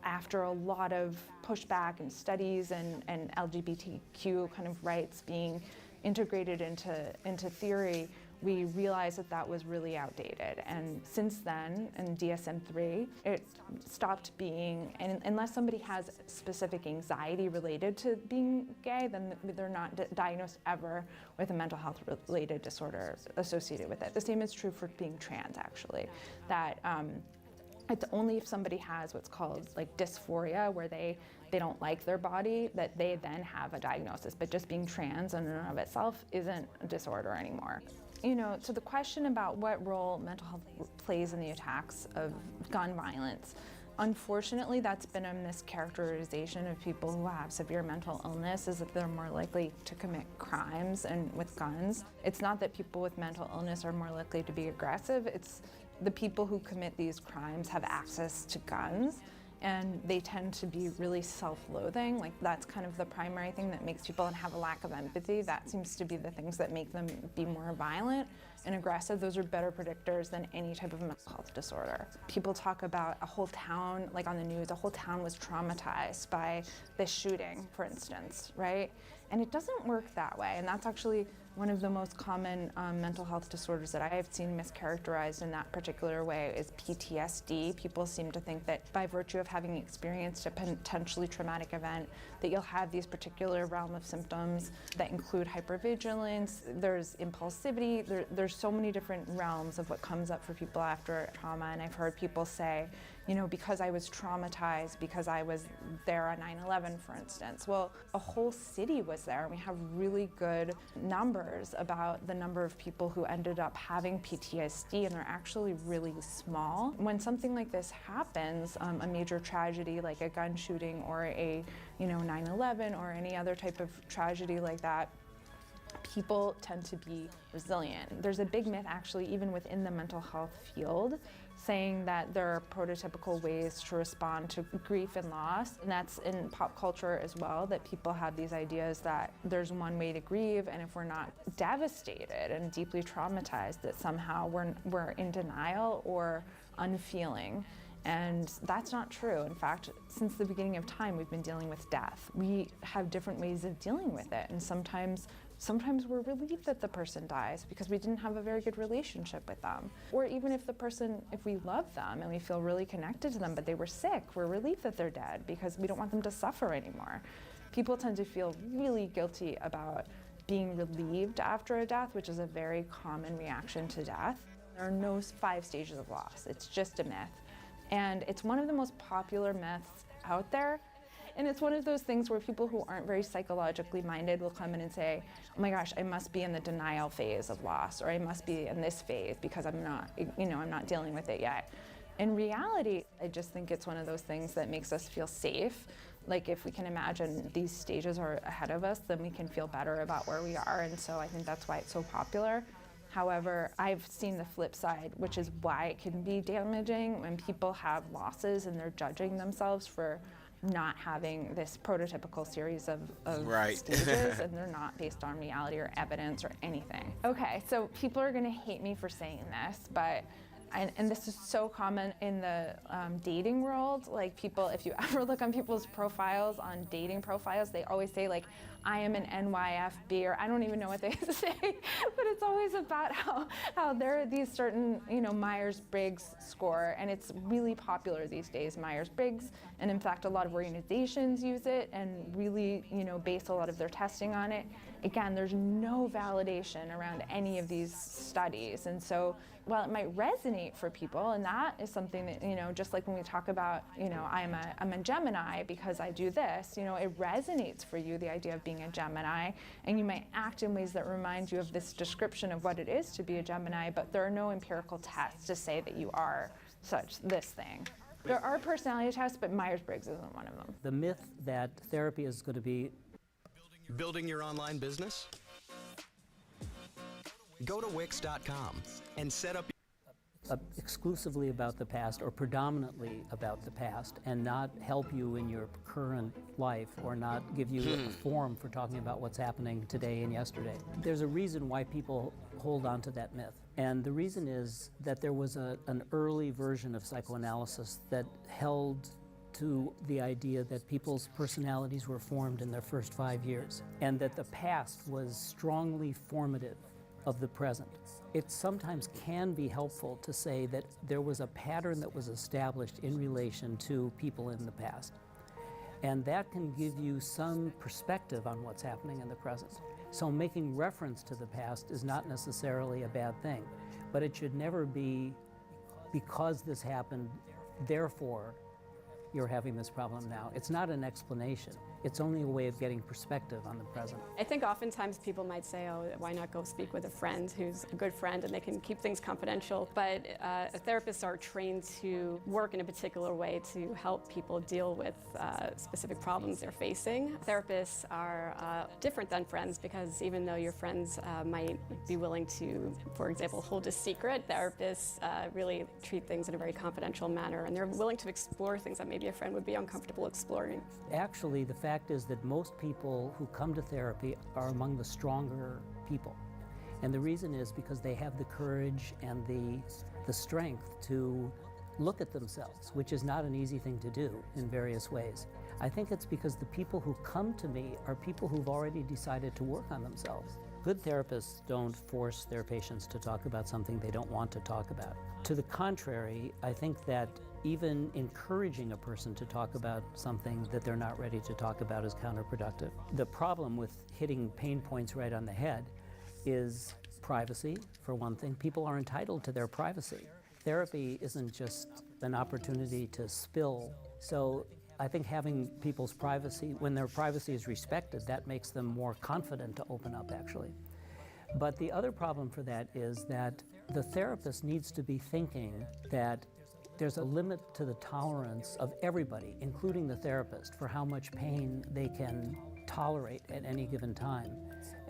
after a lot of pushback and studies and LGBTQ kind of rights being integrated into theory, we realized that was really outdated. And since then, in DSM-3, it stopped being, and unless somebody has specific anxiety related to being gay, then they're not diagnosed ever with a mental health related disorder associated with it. The same is true for being trans, actually, that it's only if somebody has what's called like dysphoria, where they don't like their body, that they then have a diagnosis. But just being trans in and of itself isn't a disorder anymore. So the question about what role mental health plays in the attacks of gun violence, unfortunately, that's been a mischaracterization of people who have severe mental illness, is that they're more likely to commit crimes and with guns. It's not that people with mental illness are more likely to be aggressive, it's the people who commit these crimes have access to guns, and they tend to be really self-loathing. Like, that's kind of the primary thing that makes people have a lack of empathy. That seems to be the things that make them be more violent and aggressive. Those are better predictors than any type of mental health disorder. People talk about a whole town, like on the news, a whole town was traumatized by this shooting, for instance, right? And it doesn't work that way, and that's actually one of the most common mental health disorders that I have seen mischaracterized in that particular way is PTSD. People seem to think that by virtue of having experienced a potentially traumatic event, that you'll have these particular realm of symptoms that include hypervigilance, there's impulsivity, there's so many different realms of what comes up for people after trauma. And I've heard people say, because I was traumatized, because I was there on 9/11, for instance. Well, a whole city was there, and we have really good numbers about the number of people who ended up having PTSD, and they're actually really small. When something like this happens, a major tragedy like a gun shooting or a 9/11 or any other type of tragedy like that, people tend to be resilient. There's a big myth, actually, even within the mental health field, saying that there are prototypical ways to respond to grief and loss, and that's in pop culture as well, that people have these ideas that there's one way to grieve, and if we're not devastated and deeply traumatized, that somehow we're in denial or unfeeling. And that's not true. In fact, since the beginning of time, we've been dealing with death. We have different ways of dealing with it. And sometimes we're relieved that the person dies because we didn't have a very good relationship with them. Or even if if we love them and we feel really connected to them, but they were sick, we're relieved that they're dead because we don't want them to suffer anymore. People tend to feel really guilty about being relieved after a death, which is a very common reaction to death. There are no 5 stages of loss. It's just a myth. And it's one of the most popular myths out there. And it's one of those things where people who aren't very psychologically minded will come in and say, oh my gosh, I must be in the denial phase of loss, or I must be in this phase because I'm not dealing with it yet. In reality, I just think it's one of those things that makes us feel safe. Like if we can imagine these stages are ahead of us, then we can feel better about where we are. And so I think that's why it's so popular. However, I've seen the flip side, which is why it can be damaging when people have losses and they're judging themselves for not having this prototypical series of stages, and they're not based on reality or evidence or anything. Okay, so people are gonna hate me for saying this, but and this is so common in the dating world. Like people, if you ever look on people's profiles, on dating profiles, they always say like, I am an NYFB, or I don't even know what they say, but it's always about how there are these certain, Myers-Briggs score, and it's really popular these days, Myers-Briggs, and in fact, a lot of organizations use it and really, base a lot of their testing on it. Again, there's no validation around any of these studies, and so while it might resonate for people, and that is something that, just like when we talk about, I'm a Gemini because I do this, it resonates for you, the idea of being a Gemini, and you might act in ways that remind you of this description of what it is to be a Gemini, but there are no empirical tests to say that you are this thing. There are personality tests, but Myers-Briggs isn't one of them. The myth that therapy is going to be building your online business? Go to Wix.com and set up exclusively about the past or predominantly about the past and not help you in your current life or not give you a forum for talking about what's happening today and yesterday. There's a reason why people hold on to that myth. And the reason is that there was an early version of psychoanalysis that held to the idea that people's personalities were formed in their first 5 years and that the past was strongly formative of the present. It sometimes can be helpful to say that there was a pattern that was established in relation to people in the past. And that can give you some perspective on what's happening in the present. So making reference to the past is not necessarily a bad thing, but it should never be because this happened, therefore you're having this problem now. It's not an explanation. It's only a way of getting perspective on the present. I think oftentimes people might say, oh, why not go speak with a friend who's a good friend and they can keep things confidential. But therapists are trained to work in a particular way to help people deal with specific problems they're facing. Therapists are different than friends because even though your friends might be willing to, for example, hold a secret, therapists really treat things in a very confidential manner, and they're willing to explore things that maybe a friend would be uncomfortable exploring. Actually, the fact is that most people who come to therapy are among the stronger people. And the reason is because they have the courage and the strength to look at themselves, which is not an easy thing to do in various ways. I think it's because the people who come to me are people who've already decided to work on themselves. Good therapists don't force their patients to talk about something they don't want to talk about. To the contrary, I think that even encouraging a person to talk about something that they're not ready to talk about is counterproductive. The problem with hitting pain points right on the head is privacy, for one thing. People are entitled to their privacy. Therapy isn't just an opportunity to spill. So I think having people's privacy, when their privacy is respected, that makes them more confident to open up, actually. But the other problem for that is that the therapist needs to be thinking that there's a limit to the tolerance of everybody, including the therapist, for how much pain they can tolerate at any given time.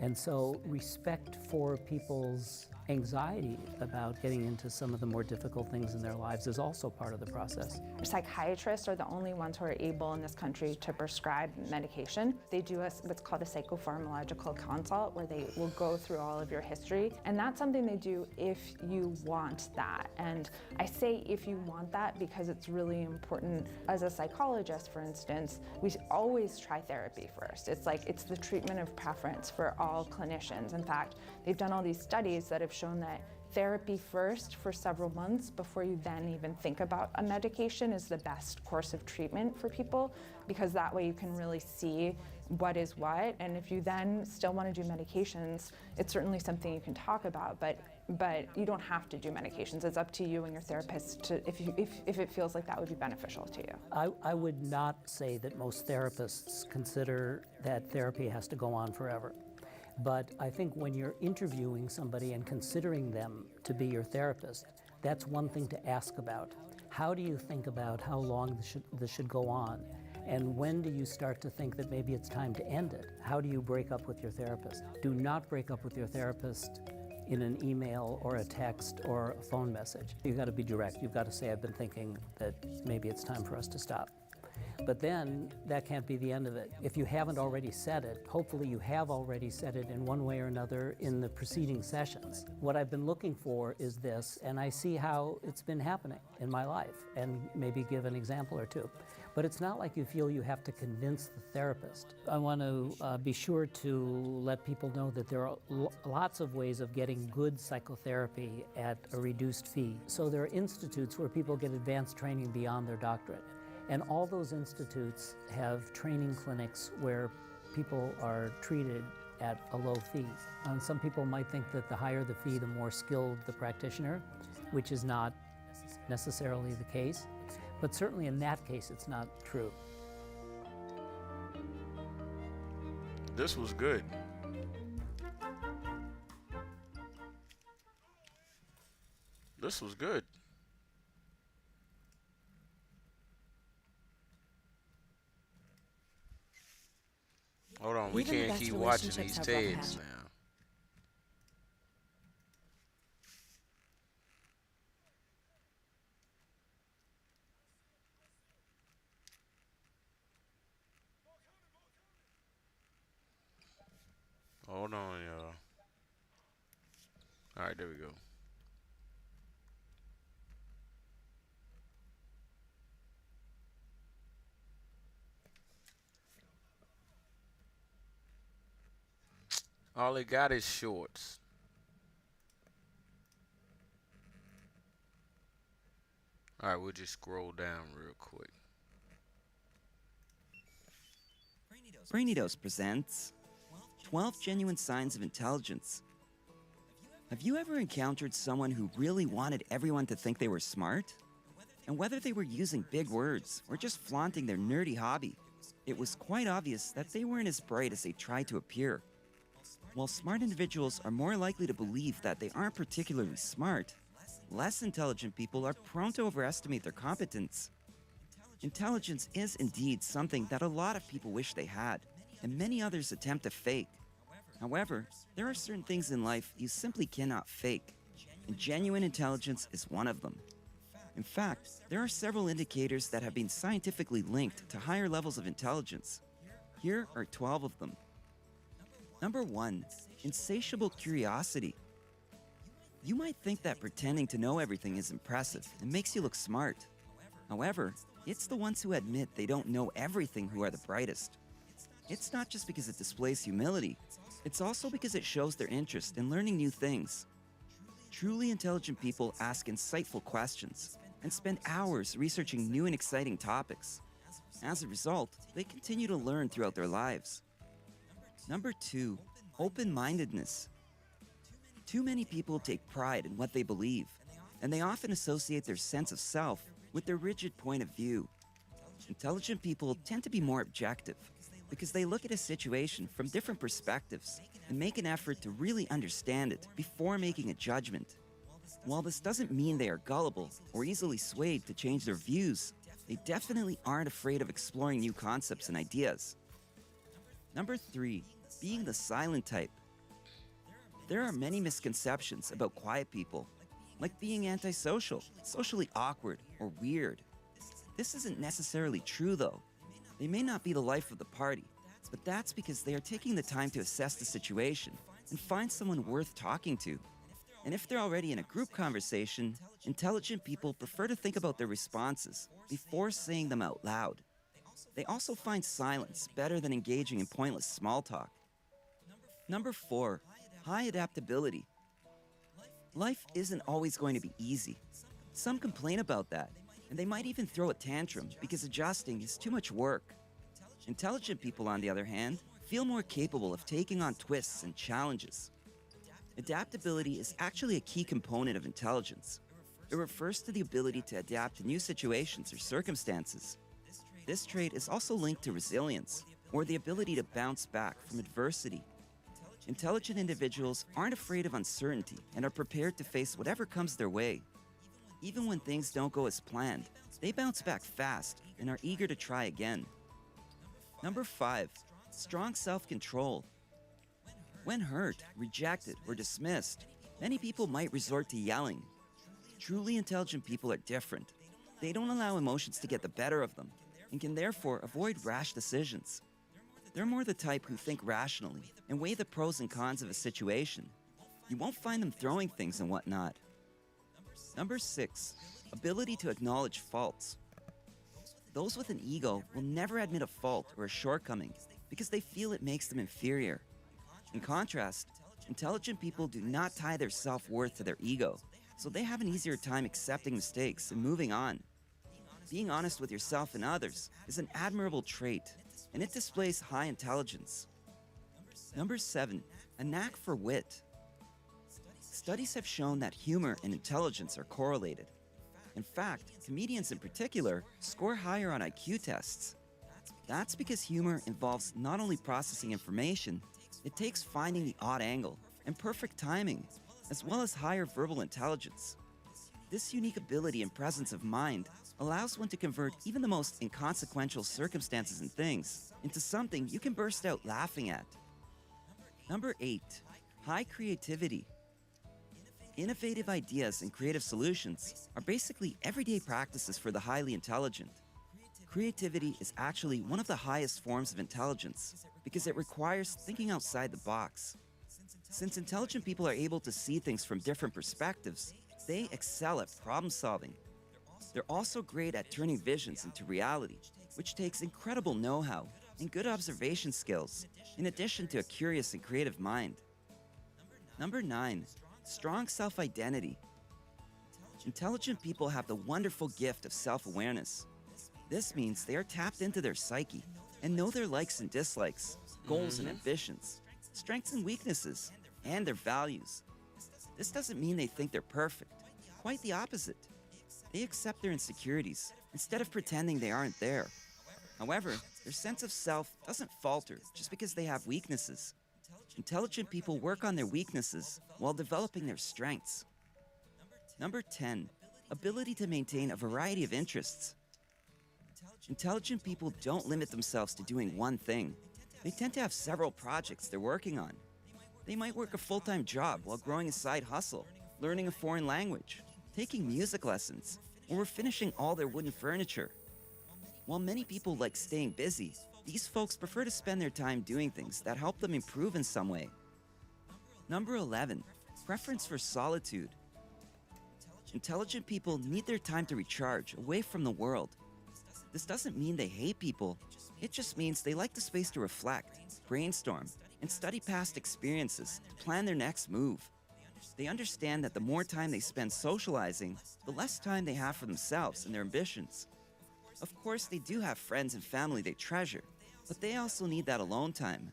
And so respect for people's anxiety about getting into some of the more difficult things in their lives is also part of the process. Psychiatrists are the only ones who are able in this country to prescribe medication. They do what's called a psychopharmacological consult, where they will go through all of your history. And that's something they do if you want that. And I say if you want that because it's really important. As a psychologist, for instance, we always try therapy first. It's the treatment of preference for all clinicians. In fact, they've done all these studies that have shown that therapy first for several months before you then even think about a medication is the best course of treatment for people, because that way you can really see what is what. And if you then still want to do medications, it's certainly something you can talk about, but you don't have to do medications. It's up to you and your therapist to, if it feels like that would be beneficial to you. I would not say that most therapists consider that therapy has to go on forever. But I think when you're interviewing somebody and considering them to be your therapist, that's one thing to ask about. How do you think about how long this should go on? And when do you start to think that maybe it's time to end it? How do you break up with your therapist? Do not break up with your therapist in an email or a text or a phone message. You've got to be direct. You've got to say, I've been thinking that maybe it's time for us to stop. But then that can't be the end of it. If you haven't already said it, hopefully you have already said it in one way or another in the preceding sessions. What I've been looking for is this, and I see how it's been happening in my life, and maybe give an example or two. But it's not like you feel you have to convince the therapist. I want to be sure to let people know that there are lots of ways of getting good psychotherapy at a reduced fee. So there are institutes where people get advanced training beyond their doctorate. And all those institutes have training clinics where people are treated at a low fee. And some people might think that the higher the fee, the more skilled the practitioner, which is not necessarily the case. But certainly in that case, it's not true. This was good. This was good. Hold on, we can't keep watching these TEDs now. Hold on, y'all. All right, there we go. All they got is shorts. All right, we'll just scroll down real quick. Brainidos presents 12 Genuine Signs of Intelligence. Have you ever encountered someone who really wanted everyone to think they were smart? And whether they were using big words or just flaunting their nerdy hobby, it was quite obvious that they weren't as bright as they tried to appear. While smart individuals are more likely to believe that they aren't particularly smart, less intelligent people are prone to overestimate their competence. Intelligence is indeed something that a lot of people wish they had, and many others attempt to fake. However, there are certain things in life you simply cannot fake, and genuine intelligence is one of them. In fact, there are several indicators that have been scientifically linked to higher levels of intelligence. Here are 12 of them. Number 1, insatiable curiosity. You might think that pretending to know everything is impressive and makes you look smart. However, it's the ones who admit they don't know everything who are the brightest. It's not just because it displays humility, it's also because it shows their interest in learning new things. Truly intelligent people ask insightful questions and spend hours researching new and exciting topics. As a result, they continue to learn throughout their lives. Number 2, open-mindedness. Too many people take pride in what they believe, and they often associate their sense of self with their rigid point of view. Intelligent people tend to be more objective because they look at a situation from different perspectives and make an effort to really understand it before making a judgment. While this doesn't mean they are gullible or easily swayed to change their views, they definitely aren't afraid of exploring new concepts and ideas. Number 3, being the silent type. There are many misconceptions about quiet people, like being antisocial, socially awkward, or weird. This isn't necessarily true though. They may not be the life of the party, but that's because they are taking the time to assess the situation and find someone worth talking to. And if they're already in a group conversation, intelligent people prefer to think about their responses before saying them out loud. They also find silence better than engaging in pointless small talk. Number 4, high adaptability. Life isn't always going to be easy. Some complain about that, and they might even throw a tantrum because adjusting is too much work. Intelligent people, on the other hand, feel more capable of taking on twists and challenges. Adaptability is actually a key component of intelligence. It refers to the ability to adapt to new situations or circumstances. This trait is also linked to resilience, or the ability to bounce back from adversity. Intelligent individuals aren't afraid of uncertainty and are prepared to face whatever comes their way. Even when things don't go as planned, they bounce back fast and are eager to try again. Number 5, strong self-control. When hurt, rejected, or dismissed, many people might resort to yelling. Truly intelligent people are different. They don't allow emotions to get the better of them and can therefore avoid rash decisions. They're more the type who think rationally and weigh the pros and cons of a situation. You won't find them throwing things and whatnot. Number 6, ability to acknowledge faults. Those with an ego will never admit a fault or a shortcoming because they feel it makes them inferior. In contrast, intelligent people do not tie their self-worth to their ego, so they have an easier time accepting mistakes and moving on. Being honest with yourself and others is an admirable trait, and it displays high intelligence. Number 7, a knack for wit. Studies have shown that humor and intelligence are correlated. In fact, comedians in particular score higher on IQ tests. That's because humor involves not only processing information, it takes finding the odd angle and perfect timing, as well as higher verbal intelligence. This unique ability and presence of mind allows one to convert even the most inconsequential circumstances and things into something you can burst out laughing at. Number 8, high creativity. Innovative ideas and creative solutions are basically everyday practices for the highly intelligent. Creativity is actually one of the highest forms of intelligence because it requires thinking outside the box. Since intelligent people are able to see things from different perspectives, they excel at problem solving. They're also great at turning visions into reality, which takes incredible know-how and good observation skills, in addition to a curious and creative mind. Number 9, strong self-identity. Intelligent people have the wonderful gift of self-awareness. This means they are tapped into their psyche and know their likes and dislikes, goals and ambitions, strengths and weaknesses, and their values. This doesn't mean they think they're perfect. Quite the opposite. They accept their insecurities instead of pretending they aren't there. However, their sense of self doesn't falter just because they have weaknesses. Intelligent people work on their weaknesses while developing their strengths. Number 10, ability to maintain a variety of interests. Intelligent people don't limit themselves to doing one thing. They tend to have several projects they're working on. They might work a full-time job while growing a side hustle, learning a foreign language, taking music lessons, or finishing all their wooden furniture. While many people like staying busy, these folks prefer to spend their time doing things that help them improve in some way. Number 11, preference for solitude. Intelligent people need their time to recharge away from the world. This doesn't mean they hate people. It just means they like the space to reflect, brainstorm, and study past experiences to plan their next move. They understand that the more time they spend socializing, the less time they have for themselves and their ambitions. Of course, they do have friends and family they treasure, but they also need that alone time.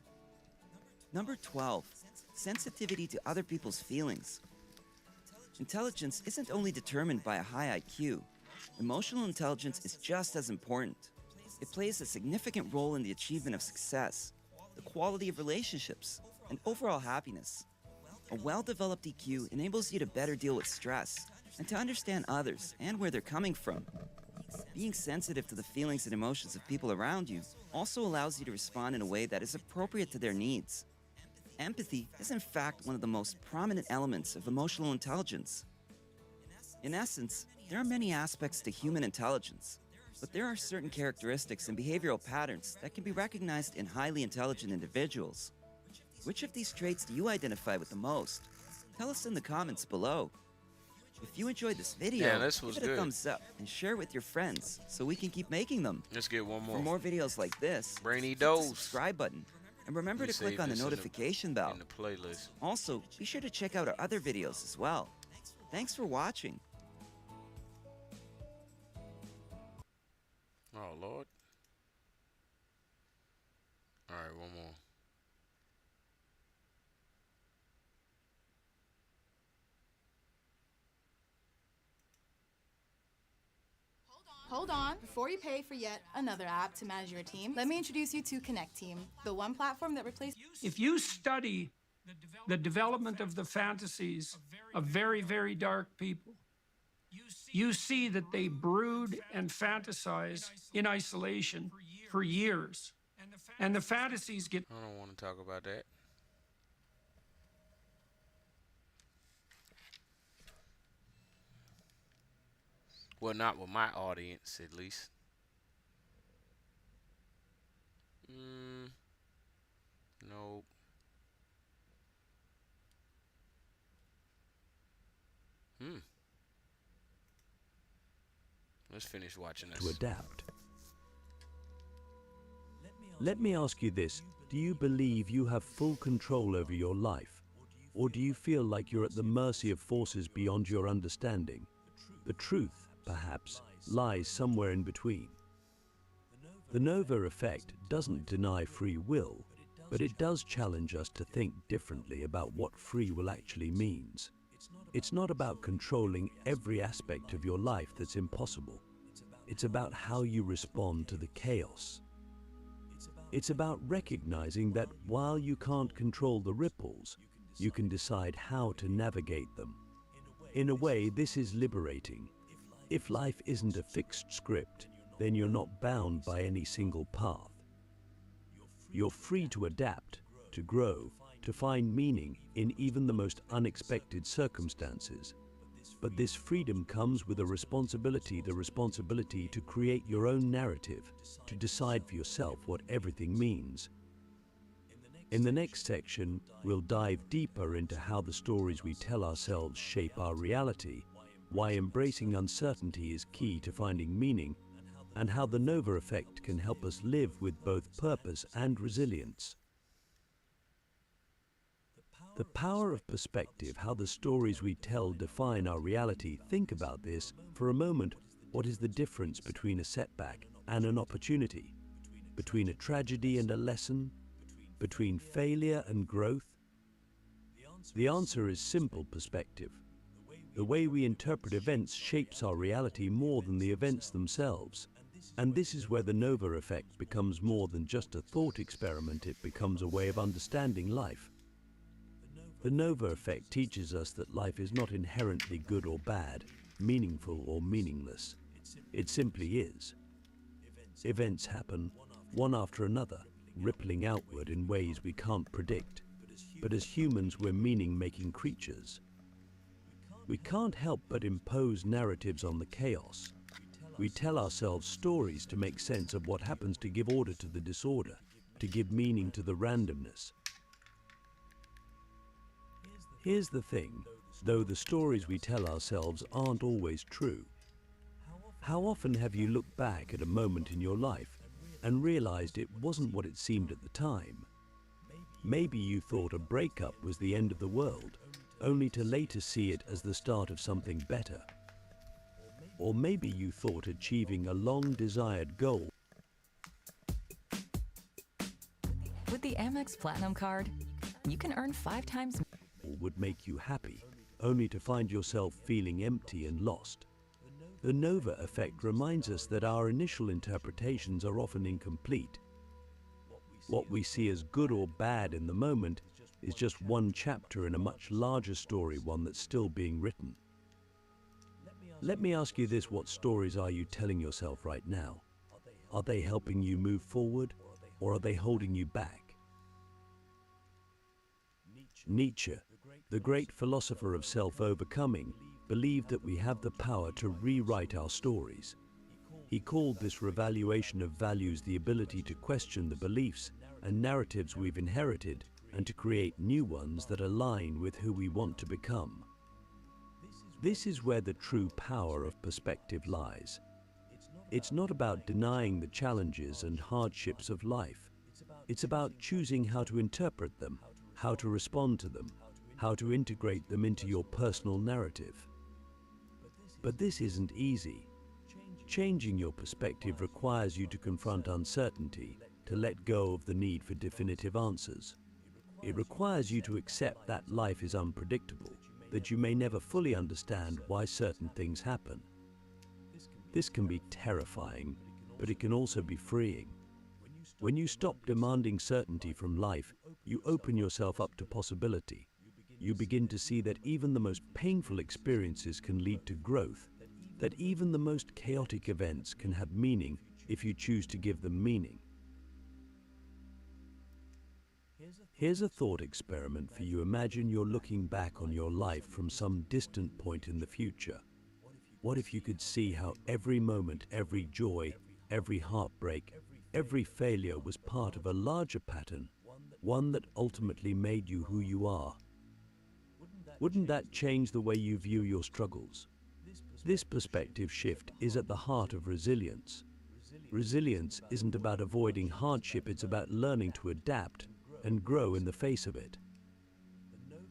Number 12, sensitivity to other people's feelings. Intelligence isn't only determined by a high IQ. Emotional intelligence is just as important. It plays a significant role in the achievement of success, the quality of relationships, and overall happiness. A well-developed EQ enables you to better deal with stress and to understand others and where they're coming from. Being sensitive to the feelings and emotions of people around you also allows you to respond in a way that is appropriate to their needs. Empathy is in fact one of the most prominent elements of emotional intelligence. In essence, there are many aspects to human intelligence, but there are certain characteristics and behavioral patterns that can be recognized in highly intelligent individuals. Which of these traits do you identify with the most? Tell us in the comments below. If you enjoyed this video, Yeah, this was give it a good. thumbs up and share it with your friends so we can keep making them. Let's get one more. For more videos like this, Brainy hit the Dose. subscribe button. And remember to click on the notification bell. In the playlist. Also, be sure to check out our other videos as well. Thanks for watching. Oh, Lord. All right, one more. Hold on, before you pay for yet another app to manage your team, let me introduce you to Connect Team, the one platform that replaced... If you study the development of the fantasies of very, very dark people, you see that they brood and fantasize in isolation for years. And the fantasies get... I don't want to talk about that. Well, not with my audience, at least. Nope. Let's finish watching this. To adapt. Let me ask you this. Do you believe you have full control over your life? Or do you feel like you're at the mercy of forces beyond your understanding? The truth, perhaps, lies somewhere in between. The Nova effect doesn't deny free will, but it does challenge us to think differently about what free will actually means. It's not about controlling every aspect of your life that's impossible. It's about how you respond to the chaos. It's about recognizing that while you can't control the ripples, you can decide how to navigate them. In a way, this is liberating. If life isn't a fixed script, then you're not bound by any single path. You're free to adapt, to grow, to find meaning in even the most unexpected circumstances. But this freedom comes with a responsibility, the responsibility to create your own narrative, to decide for yourself what everything means. In the next section, we'll dive deeper into how the stories we tell ourselves shape our reality, why embracing uncertainty is key to finding meaning, and how the Nova effect can help us live with both purpose and resilience. The power of perspective, how the stories we tell define our reality. Think about this for a moment. What is the difference between a setback and an opportunity? Between a tragedy and a lesson? Between failure and growth? The answer is simple: perspective. The way we interpret events shapes our reality more than the events themselves. And this is where the Nova effect becomes more than just a thought experiment. It becomes a way of understanding life. The Nova effect teaches us that life is not inherently good or bad, meaningful or meaningless. It simply is. Events happen, one after another, rippling outward in ways we can't predict. But as humans, we're meaning-making creatures. We can't help but impose narratives on the chaos. We tell ourselves stories to make sense of what happens, to give order to the disorder, to give meaning to the randomness. Here's the thing, though the stories we tell ourselves aren't always true. How often have you looked back at a moment in your life and realized it wasn't what it seemed at the time? Maybe you thought a breakup was the end of the world, only to later see it as the start of something better. Or maybe you thought achieving a long-desired goal With the Amex Platinum Card, you can earn 5 times would make you happy, only to find yourself feeling empty and lost. The Nova effect reminds us that our initial interpretations are often incomplete. What we see as good or bad in the moment is just one chapter in a much larger story, one that's still being written. Let me ask you this: what stories are you telling yourself right now? Are they helping you move forward, or are they holding you back? Nietzsche, the great philosopher of self-overcoming, believed that we have the power to rewrite our stories. He called this revaluation of values the ability to question the beliefs and narratives we've inherited and to create new ones that align with who we want to become. This is where the true power of perspective lies. It's not about denying the challenges and hardships of life. It's about choosing how to interpret them, how to respond to them, how to integrate them into your personal narrative. But this isn't easy. Changing your perspective requires you to confront uncertainty, to let go of the need for definitive answers. It requires you to accept that life is unpredictable, that you may never fully understand why certain things happen. This can be terrifying, but it can also be freeing. When you stop demanding certainty from life, you open yourself up to possibility. You begin to see that even the most painful experiences can lead to growth, that even the most chaotic events can have meaning if you choose to give them meaning. Here's a thought experiment for you. Imagine you're looking back on your life from some distant point in the future. What if you could see how every moment, every joy, every heartbreak, every failure was part of a larger pattern, one that ultimately made you who you are? Wouldn't that change the way you view your struggles? This perspective shift is at the heart of resilience. Resilience isn't about avoiding hardship, it's about learning to adapt and grow in the face of it.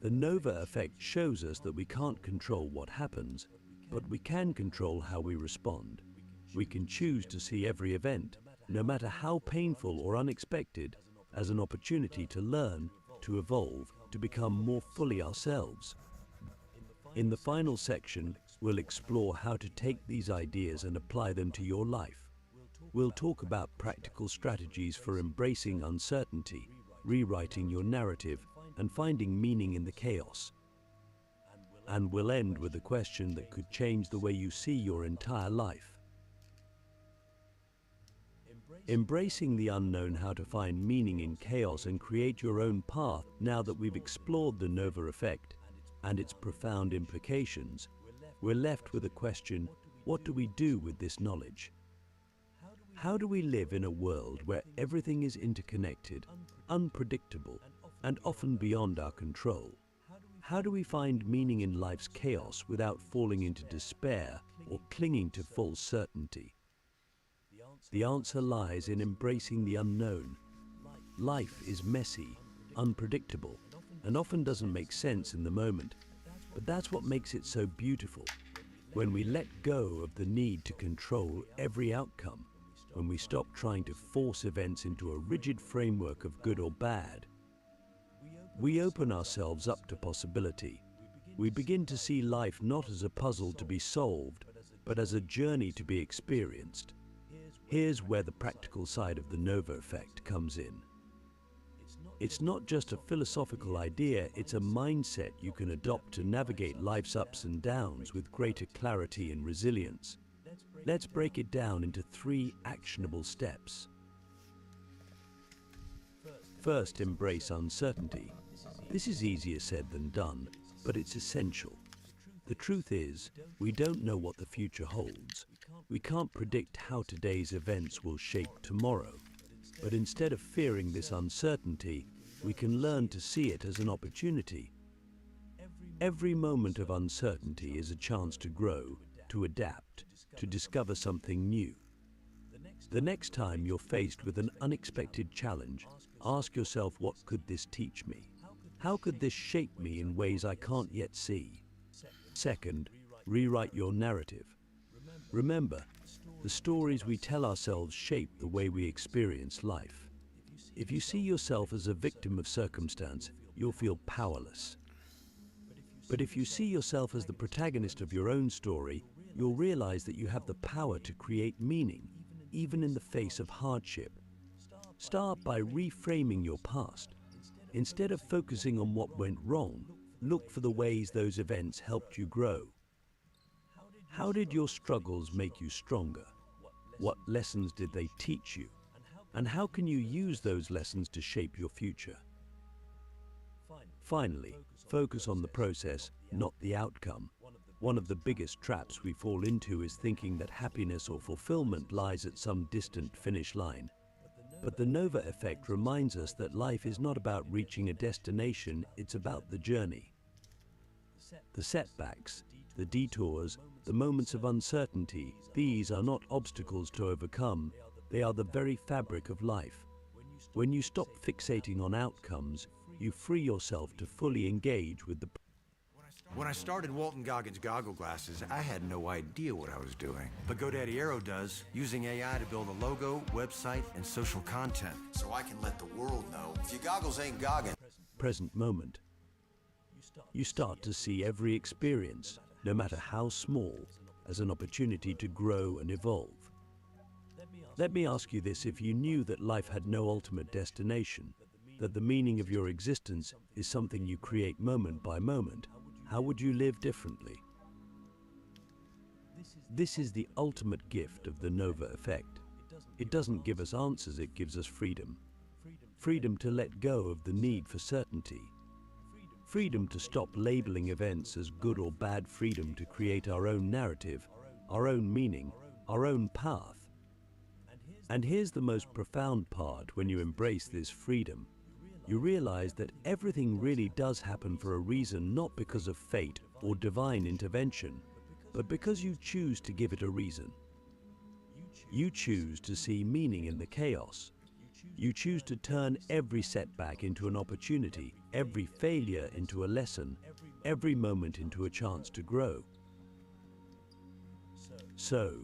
The Nova effect shows us that we can't control what happens, but we can control how we respond. We can choose to see every event, no matter how painful or unexpected, as an opportunity to learn, to evolve, to become more fully ourselves. In the final section, we'll explore how to take these ideas and apply them to your life. We'll talk about practical strategies for embracing uncertainty, rewriting your narrative, and finding meaning in the chaos. And we'll end with a question that could change the way you see your entire life. Embracing the unknown, how to find meaning in chaos and create your own path. Now that we've explored the Nova effect and its profound implications, we're left with a question: what do we do with this knowledge? How do we live in a world where everything is interconnected, unpredictable, and often beyond our control? How do we find meaning in life's chaos without falling into despair or clinging to false certainty? The answer lies in embracing the unknown. Life is messy, unpredictable, and often doesn't make sense in the moment. But that's what makes it so beautiful. When we let go of the need to control every outcome, when we stop trying to force events into a rigid framework of good or bad, we open ourselves up to possibility. We begin to see life not as a puzzle to be solved, but as a journey to be experienced. Here's where the practical side of the Nova effect comes in. It's not just a philosophical idea, it's a mindset you can adopt to navigate life's ups and downs with greater clarity and resilience. Let's break it down into 3 actionable steps. First, embrace uncertainty. This is easier said than done, but it's essential. The truth is, we don't know what the future holds. We can't predict how today's events will shape tomorrow. But instead of fearing this uncertainty, we can learn to see it as an opportunity. Every moment of uncertainty is a chance to grow, to adapt, to discover something new. The next time you're faced with an unexpected challenge, ask yourself, what could this teach me? How could this shape me in ways I can't yet see? Second, rewrite your narrative. Remember, the stories we tell ourselves shape the way we experience life. If you see yourself as a victim of circumstance, you'll feel powerless. But if you see yourself as the protagonist of your own story, you'll realize that you have the power to create meaning, even in the face of hardship. Start by reframing your past. Instead of focusing on what went wrong, look for the ways those events helped you grow. How did your struggles make you stronger? What lessons did they teach you? And how can you use those lessons to shape your future? Finally, focus on the process, not the outcome. One of the biggest traps we fall into is thinking that happiness or fulfillment lies at some distant finish line. But the Nova effect reminds us that life is not about reaching a destination, it's about the journey. The setbacks, the detours, the moments of uncertainty, these are not obstacles to overcome, they are the very fabric of life. When you stop fixating on outcomes, you free yourself to fully engage with the When I started Walton Goggins Goggle Glasses, I had no idea what I was doing. But GoDaddy Aero does, using AI to build a logo, website, and social content. So I can let the world know if your goggles ain't gogging. present moment. You start to see every experience, no matter how small, as an opportunity to grow and evolve. Let me ask you this: if you knew that life had no ultimate destination, that the meaning of your existence is something you create moment by moment, how would you live differently? This is the ultimate gift of the Nova effect. It doesn't give us answers, it gives us freedom. Freedom to let go of the need for certainty. Freedom to stop labeling events as good or bad, freedom to create our own narrative, our own meaning, our own path. And here's the most profound part: when you embrace this freedom, you realize that everything really does happen for a reason, not because of fate or divine intervention, but because you choose to give it a reason. You choose to see meaning in the chaos. You choose to turn every setback into an opportunity, every failure into a lesson, every moment into a chance to grow. So,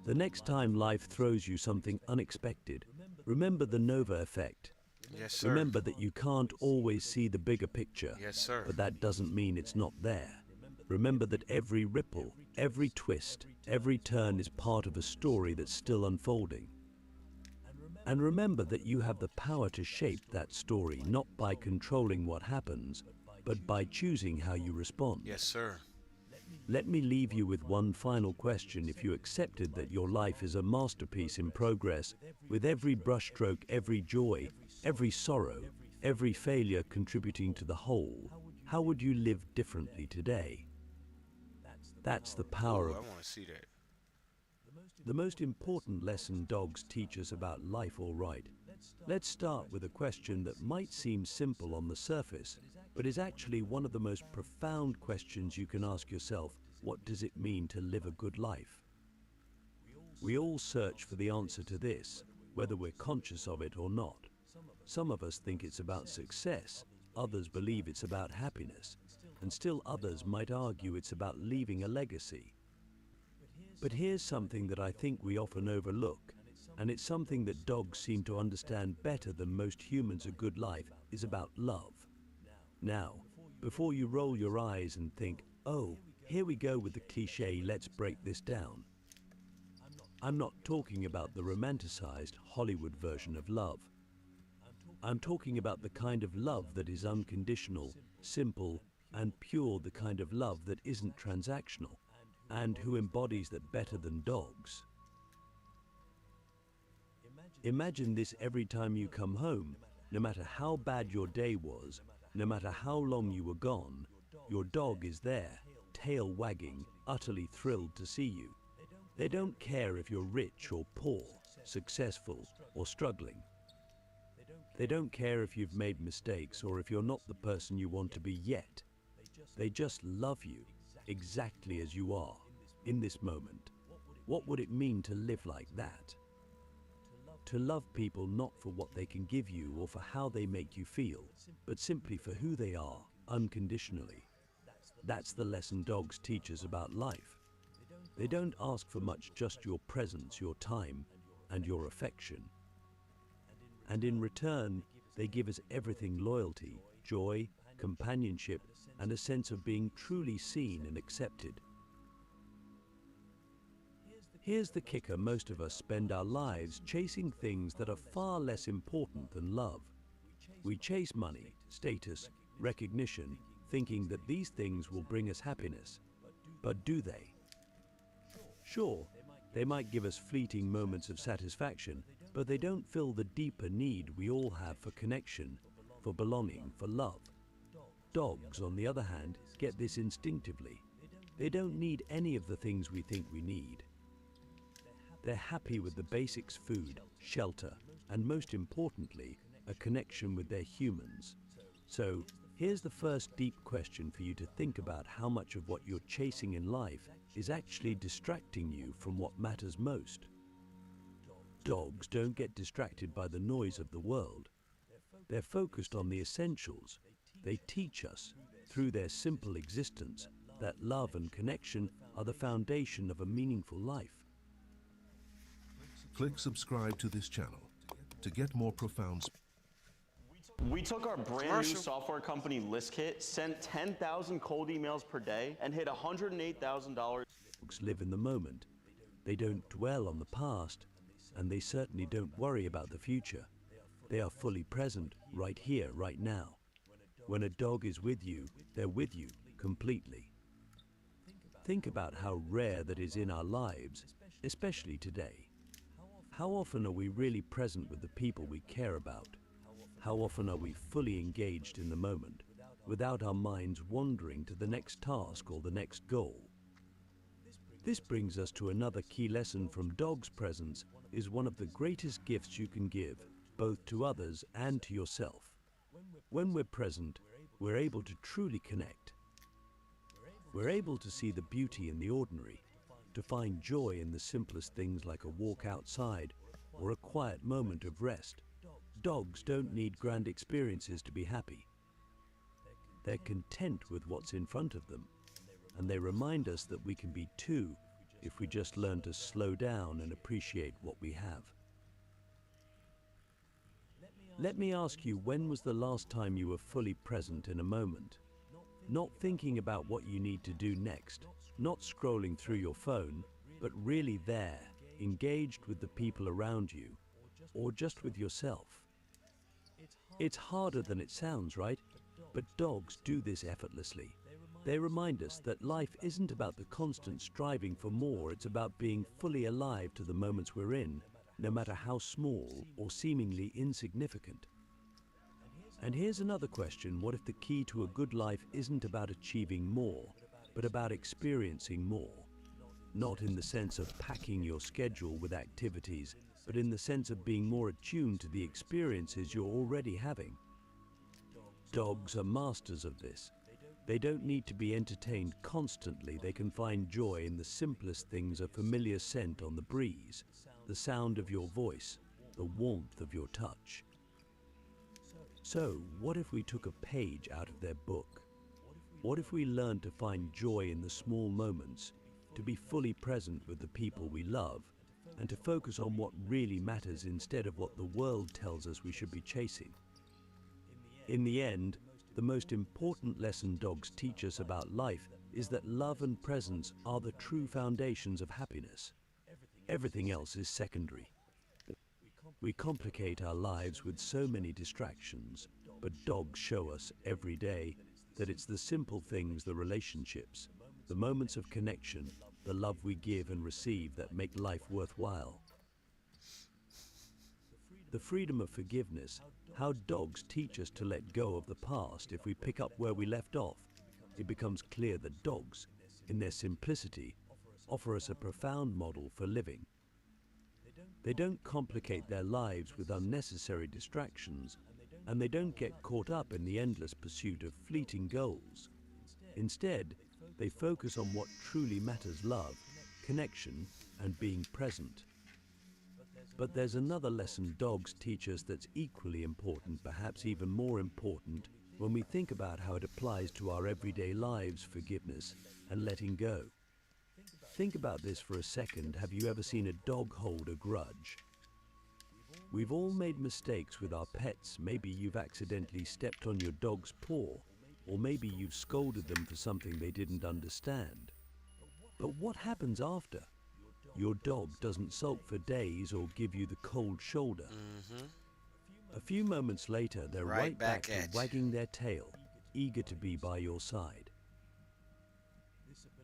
the next time life throws you something unexpected, remember the Nova effect. Yes, sir. Remember that you can't always see the bigger picture, Yes, sir. but that doesn't mean it's not there. Remember that every ripple, every twist, every turn is part of a story that's still unfolding. And remember that you have the power to shape that story, not by controlling what happens, but by choosing how you respond. Yes, sir. Let me leave you with one final question. If you accepted that your life is a masterpiece in progress, with every brushstroke, every joy, every sorrow, every failure contributing to the whole, how would you live differently today? That's the power of... I want to see that. The most important lesson dogs teach us about life, all right. Let's start with a question that might seem simple on the surface, but is actually one of the most profound questions you can ask yourself. What does it mean to live a good life? We all search for the answer to this, whether we're conscious of it or not. Some of us think it's about success, others believe it's about happiness, and still others might argue it's about leaving a legacy. But here's something that I think we often overlook, and it's something that dogs seem to understand better than most humans. A good life is about love. Now, before you roll your eyes and think, oh, here we go with the cliche, let's break this down. I'm not talking about the romanticized Hollywood version of love. I'm talking about the kind of love that is unconditional, simple, and pure, the kind of love that isn't transactional, and who embodies that better than dogs. Imagine this: every time you come home, no matter how bad your day was, no matter how long you were gone, your dog is there, tail wagging, utterly thrilled to see you. They don't care if you're rich or poor, successful or struggling. They don't care if you've made mistakes or if you're not the person you want to be yet. They just love you exactly as you are, in this moment. What would it mean to live like that? To love people not for what they can give you or for how they make you feel, but simply for who they are, unconditionally. That's the lesson dogs teach us about life. They don't ask for much, just your presence, your time, and your affection. And in return, they give us everything: loyalty, joy, companionship, and a sense of being truly seen and accepted. Here's the kicker: most of us spend our lives chasing things that are far less important than love. We chase money, status, recognition, thinking that these things will bring us happiness. But do they? Sure, they might give us fleeting moments of satisfaction, but they don't fill the deeper need we all have for connection, for belonging, for love. Dogs, on the other hand, get this instinctively. They don't need any of the things we think we need. They're happy with the basics: food, shelter, and most importantly, a connection with their humans. So, here's the first deep question for you to think about: how much of what you're chasing in life is actually distracting you from what matters most? Dogs don't get distracted by the noise of the world. They're focused on the essentials. They teach us, through their simple existence, that love and connection are the foundation of a meaningful life. Click subscribe to this channel to get more profound. We took our brand new software company ListKit, sent 10,000 cold emails per day, and hit $108,000. Dogs live in the moment. They don't dwell on the past, and they certainly don't worry about the future. They are fully present, right here, right now. When a dog is with you, they're with you completely. Think about how rare that is in our lives, especially today. How often are we really present with the people we care about? How often are we fully engaged in the moment, without our minds wandering to the next task or the next goal? This brings us to another key lesson from dogs. Presence is one of the greatest gifts you can give, both to others and to yourself. When we're present, we're able to truly connect. We're able to see the beauty in the ordinary, to find joy in the simplest things like a walk outside or a quiet moment of rest. Dogs don't need grand experiences to be happy. They're content with what's in front of them, and they remind us that we can be too if we just learn to slow down and appreciate what we have. Let me ask you, when was the last time you were fully present in a moment? Not thinking about what you need to do next, not scrolling through your phone, but really there, engaged with the people around you, or just with yourself. It's harder than it sounds, right? But dogs do this effortlessly. They remind us that life isn't about the constant striving for more, it's about being fully alive to the moments we're in, no matter how small or seemingly insignificant. And here's another question: what if the key to a good life isn't about achieving more, but about experiencing more? Not in the sense of packing your schedule with activities, but in the sense of being more attuned to the experiences you're already having. Dogs are masters of this. They don't need to be entertained constantly. They can find joy in the simplest things: a familiar scent on the breeze, the sound of your voice, the warmth of your touch. So, what if we took a page out of their book? What if we learned to find joy in the small moments, to be fully present with the people we love, and to focus on what really matters instead of what the world tells us we should be chasing? In the end, the most important lesson dogs teach us about life is that love and presence are the true foundations of happiness. Everything else is secondary. We complicate our lives with so many distractions, but dogs show us every day that it's the simple things, the relationships, the moments of connection, the love we give and receive that make life worthwhile. The freedom of forgiveness, how dogs teach us to let go of the past. If we pick up where we left off, it becomes clear that dogs, in their simplicity, offer us a profound model for living. They don't complicate their lives with unnecessary distractions, and they don't get caught up in the endless pursuit of fleeting goals. Instead, they focus on what truly matters: love, connection, and being present. But there's another lesson dogs teach us that's equally important, perhaps even more important, when we think about how it applies to our everyday lives: forgiveness and letting go. Think about this for a second. Have you ever seen a dog hold a grudge? We've all made mistakes with our pets. Maybe you've accidentally stepped on your dog's paw, or maybe you've scolded them for something they didn't understand. But what happens after? Your dog doesn't sulk for days or give you the cold shoulder. A few moments later, they're right back to wagging their tail, eager to be by your side.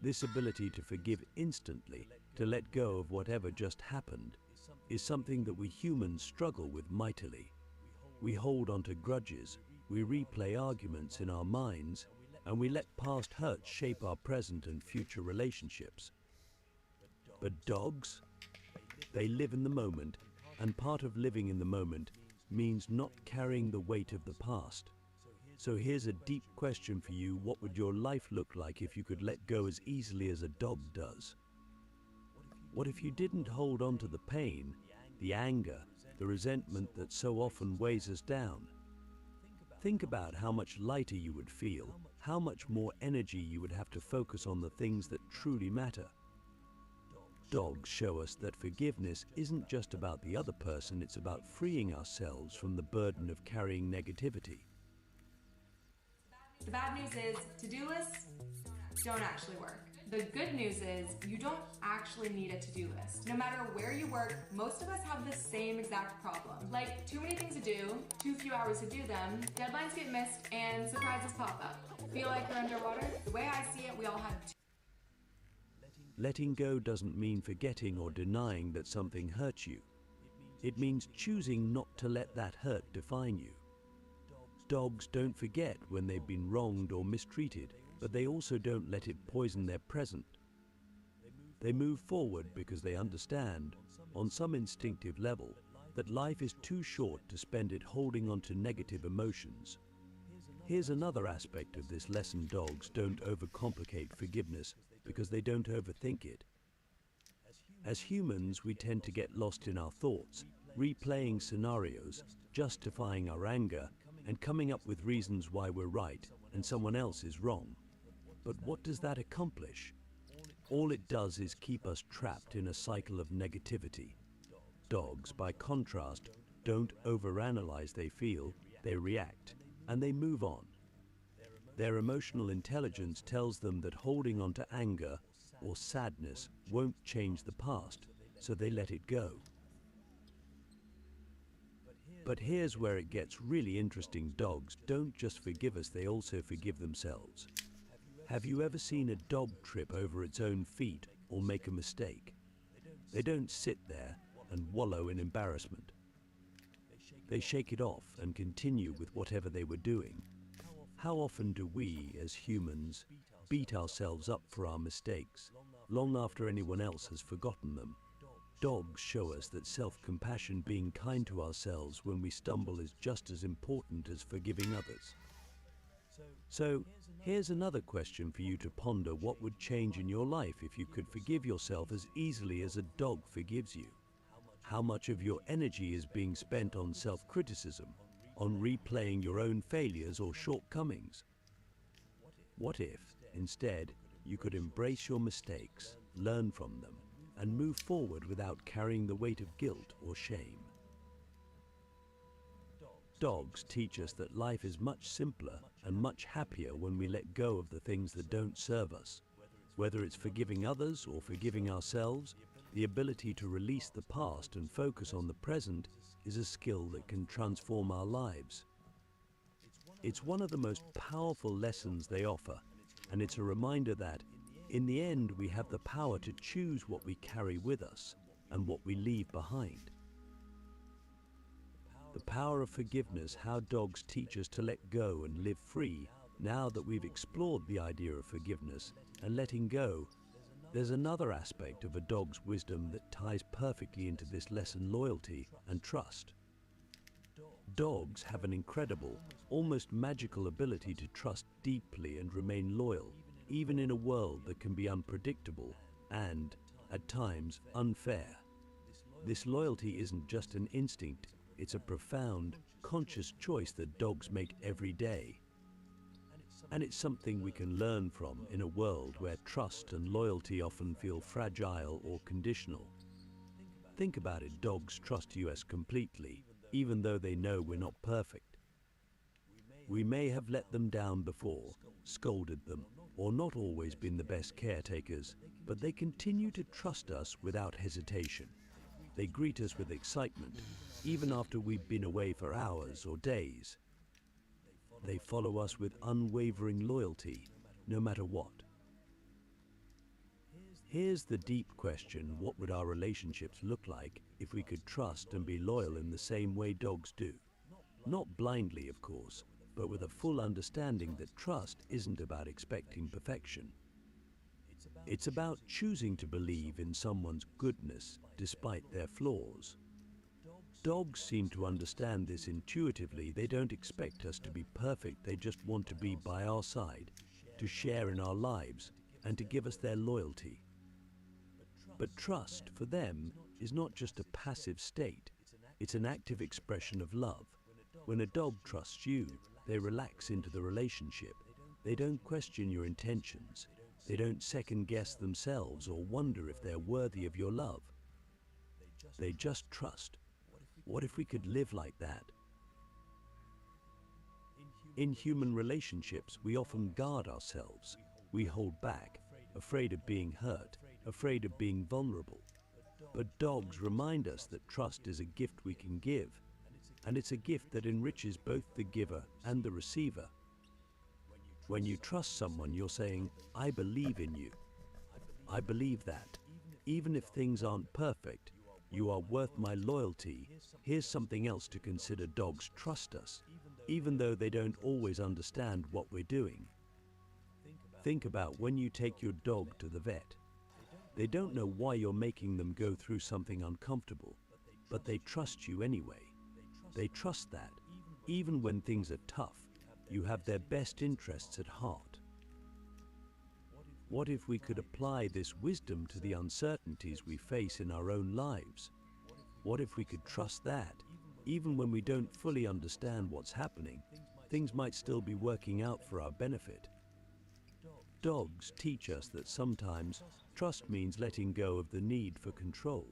This ability to forgive instantly, to let go of whatever just happened, is something that we humans struggle with mightily. We hold on to grudges, we replay arguments in our minds, and we let past hurts shape our present and future relationships. But dogs, they live in the moment, and part of living in the moment means not carrying the weight of the past. So here's a deep question for you. What would your life look like if you could let go as easily as a dog does? What if you didn't hold on to the pain, the anger, the resentment that so often weighs us down? Think about how much lighter you would feel, how much more energy you would have to focus on the things that truly matter. Dogs show us that forgiveness isn't just about the other person, it's about freeing ourselves from the burden of carrying negativity. The bad news is to-do lists don't actually work. The good news is you don't actually need a to-do list. No matter where you work, most of us have the same exact problem. Like too many things to do, too few hours to do them, deadlines get missed, and surprises pop up. Feel like you're underwater? The way I see it, we all have Letting go doesn't mean forgetting or denying that something hurt you. It means choosing not to let that hurt define you. Dogs don't forget when they've been wronged or mistreated, but they also don't let it poison their present. They move forward because they understand, on some instinctive level, that life is too short to spend it holding on to negative emotions. Here's another aspect of this lesson: dogs don't overcomplicate forgiveness because they don't overthink it. As humans, we tend to get lost in our thoughts, replaying scenarios, justifying our anger, and coming up with reasons why we're right and someone else is wrong. But what does that accomplish? All it does is keep us trapped in a cycle of negativity. Dogs, by contrast, don't overanalyze they feel, they react, and they move on. Their emotional intelligence tells them that holding on to anger or sadness won't change the past, so they let it go. But here's where it gets really interesting. Dogs don't just forgive us, they also forgive themselves. Have you ever seen a dog trip over its own feet or make a mistake? They don't sit there and wallow in embarrassment. They shake it off and continue with whatever they were doing. How often do we, as humans, beat ourselves up for our mistakes, long after anyone else has forgotten them? Dogs show us that self-compassion, being kind to ourselves when we stumble, is just as important as forgiving others. So, here's another question for you to ponder. What would change in your life if you could forgive yourself as easily as a dog forgives you? How much of your energy is being spent on self-criticism, on replaying your own failures or shortcomings? What if, instead, you could embrace your mistakes, learn from them, and move forward without carrying the weight of guilt or shame? Dogs teach us that life is much simpler and much happier when we let go of the things that don't serve us. Whether it's forgiving others or forgiving ourselves, the ability to release the past and focus on the present is a skill that can transform our lives. It's one of the most powerful lessons they offer, and it's a reminder that, in the end, we have the power to choose what we carry with us and what we leave behind. The power of forgiveness, how dogs teach us to let go and live free. Now that we've explored the idea of forgiveness and letting go, there's another aspect of a dog's wisdom that ties perfectly into this lesson: loyalty and trust. Dogs have an incredible, almost magical ability to trust deeply and remain loyal, even in a world that can be unpredictable and, at times, unfair. This loyalty isn't just an instinct, it's a profound, conscious choice that dogs make every day. And it's something we can learn from in a world where trust and loyalty often feel fragile or conditional. Think about it: dogs trust us completely, even though they know we're not perfect. We may have let them down before, scolded them, or not always been the best caretakers, but they continue to trust us without hesitation. They greet us with excitement, even after we've been away for hours or days. They follow us with unwavering loyalty, no matter what. Here's the deep question: what would our relationships look like if we could trust and be loyal in the same way dogs do? Not blindly, of course, but with a full understanding that trust isn't about expecting perfection. It's about choosing to believe in someone's goodness despite their flaws. Dogs seem to understand this intuitively. They don't expect us to be perfect. They just want to be by our side, to share in our lives, and to give us their loyalty. But trust, for them, is not just a passive state. It's an active expression of love. When a dog trusts you, they relax into the relationship. They don't question your intentions. They don't second-guess themselves or wonder if they're worthy of your love. They just trust. What if we could live like that? In human relationships, we often guard ourselves. We hold back, afraid of being hurt, afraid of being vulnerable. But dogs remind us that trust is a gift we can give, and it's a gift that enriches both the giver and the receiver. When you trust someone, you're saying, I believe in you. I believe that. Even if things aren't perfect, you are worth my loyalty. Here's something else to consider. Dogs trust us, even though they don't always understand what we're doing. Think about when you take your dog to the vet. They don't know why you're making them go through something uncomfortable, but they trust you anyway. They trust that, even when things are tough, you have their best interests at heart. What if we could apply this wisdom to the uncertainties we face in our own lives? What if we could trust that, even when we don't fully understand what's happening, things might still be working out for our benefit? Dogs teach us that sometimes trust means letting go of the need for control.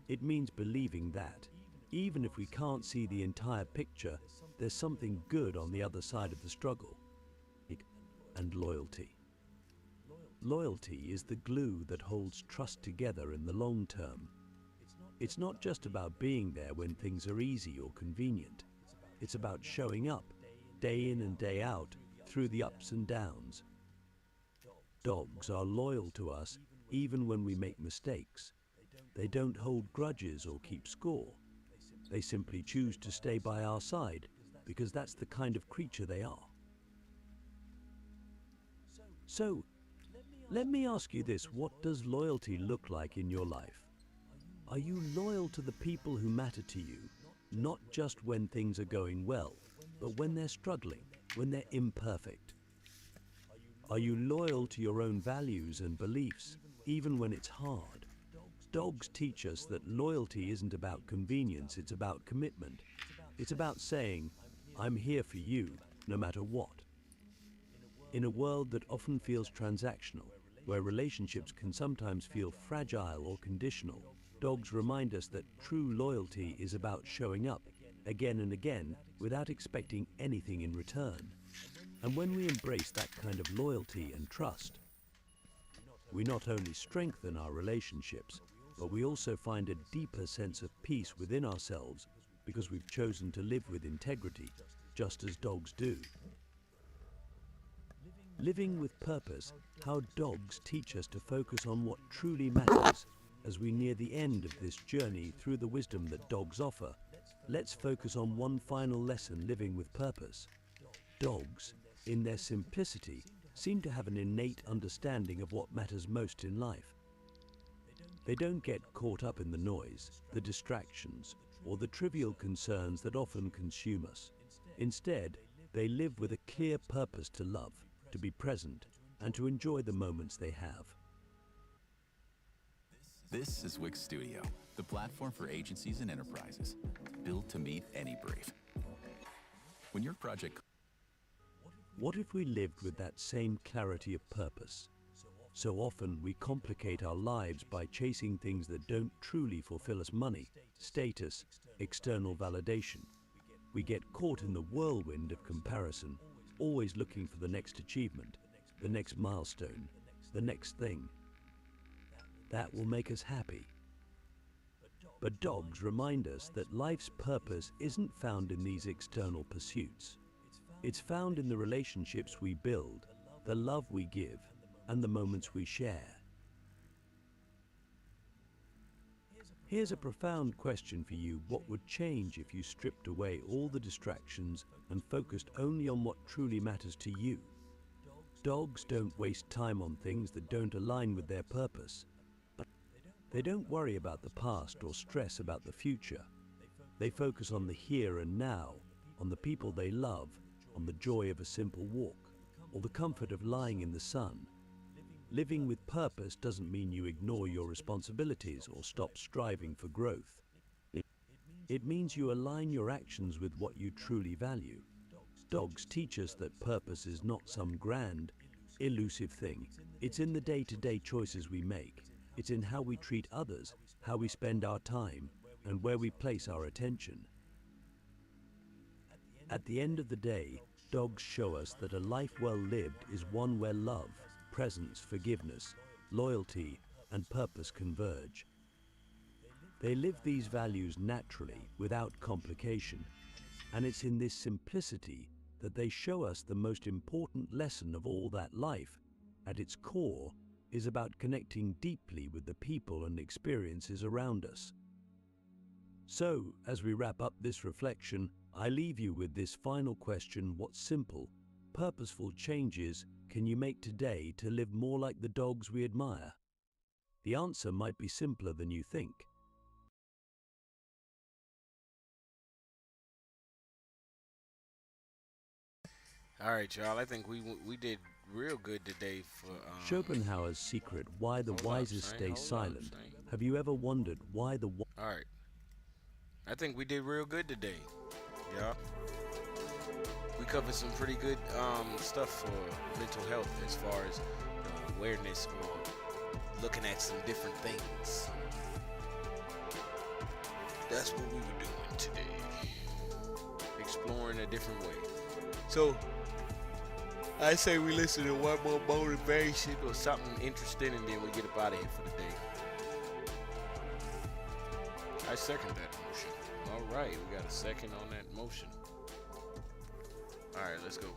It means believing that, even if we can't see the entire picture, there's something good on the other side of the struggle. And loyalty. Loyalty is the glue that holds trust together in the long term. It's not just about being there when things are easy or convenient. It's about showing up, day in and day out, through the ups and downs. Dogs are loyal to us even when we make mistakes. They don't hold grudges or keep score. They simply choose to stay by our side because that's the kind of creature they are. So, let me ask you this: what does loyalty look like in your life? Are you loyal to the people who matter to you, not just when things are going well, but when they're struggling, when they're imperfect? Are you loyal to your own values and beliefs, even when it's hard? Dogs teach us that loyalty isn't about convenience, it's about commitment. It's about saying, I'm here for you, no matter what. In a world that often feels transactional, where relationships can sometimes feel fragile or conditional, dogs remind us that true loyalty is about showing up again and again without expecting anything in return. And when we embrace that kind of loyalty and trust, we not only strengthen our relationships, but we also find a deeper sense of peace within ourselves because we've chosen to live with integrity, just as dogs do. Living with purpose, how dogs teach us to focus on what truly matters. As we near the end of this journey through the wisdom that dogs offer, let's focus on one final lesson: living with purpose. Dogs, in their simplicity, seem to have an innate understanding of what matters most in life. They don't get caught up in the noise, the distractions, or the trivial concerns that often consume us. Instead, they live with a clear purpose: to love, to be present, and to enjoy the moments they have. This is Wix Studio, the platform for agencies and enterprises, built to meet any brief. When your project... What if we lived with that same clarity of purpose? So often we complicate our lives by chasing things that don't truly fulfill us: money, status, external validation. We get caught in the whirlwind of comparison, always looking for the next achievement, the next milestone, the next thing. That will make us happy. But dogs remind us that life's purpose isn't found in these external pursuits. It's found in the relationships we build, the love we give, and the moments we share. Here's a profound question for you. What would change if you stripped away all the distractions and focused only on what truly matters to you? Dogs don't waste time on things that don't align with their purpose. But they don't worry about the past or stress about the future. They focus on the here and now, on the people they love, on the joy of a simple walk, or the comfort of lying in the sun. Living with purpose doesn't mean you ignore your responsibilities or stop striving for growth. It means you align your actions with what you truly value. Dogs teach us that purpose is not some grand, elusive thing. It's in the day-to-day choices we make. It's in how we treat others, how we spend our time, and where we place our attention. At the end of the day, dogs show us that a life well lived is one where love, presence, forgiveness, loyalty, and purpose converge. They live these values naturally, without complication, and it's in this simplicity that they show us the most important lesson of all, that life, at its core, is about connecting deeply with the people and experiences around us. So, as we wrap up this reflection, I leave you with this final question: what simple, purposeful changes can you make today to live more like the dogs we admire? The answer might be simpler than you think. All right, y'all. I think we did real good today for Schopenhauer's secret, why the wisest stay silent. Have you ever wondered why the... All right. I think we did real good today, y'all. We covered some pretty good stuff for mental health as far as awareness or looking at some different things. That's what we were doing today. Exploring a different way. So, I say we listen to one more motivation or something interesting, and then we get up out of here for the day. I second that motion. All right, we got a second on that motion. All right, let's go.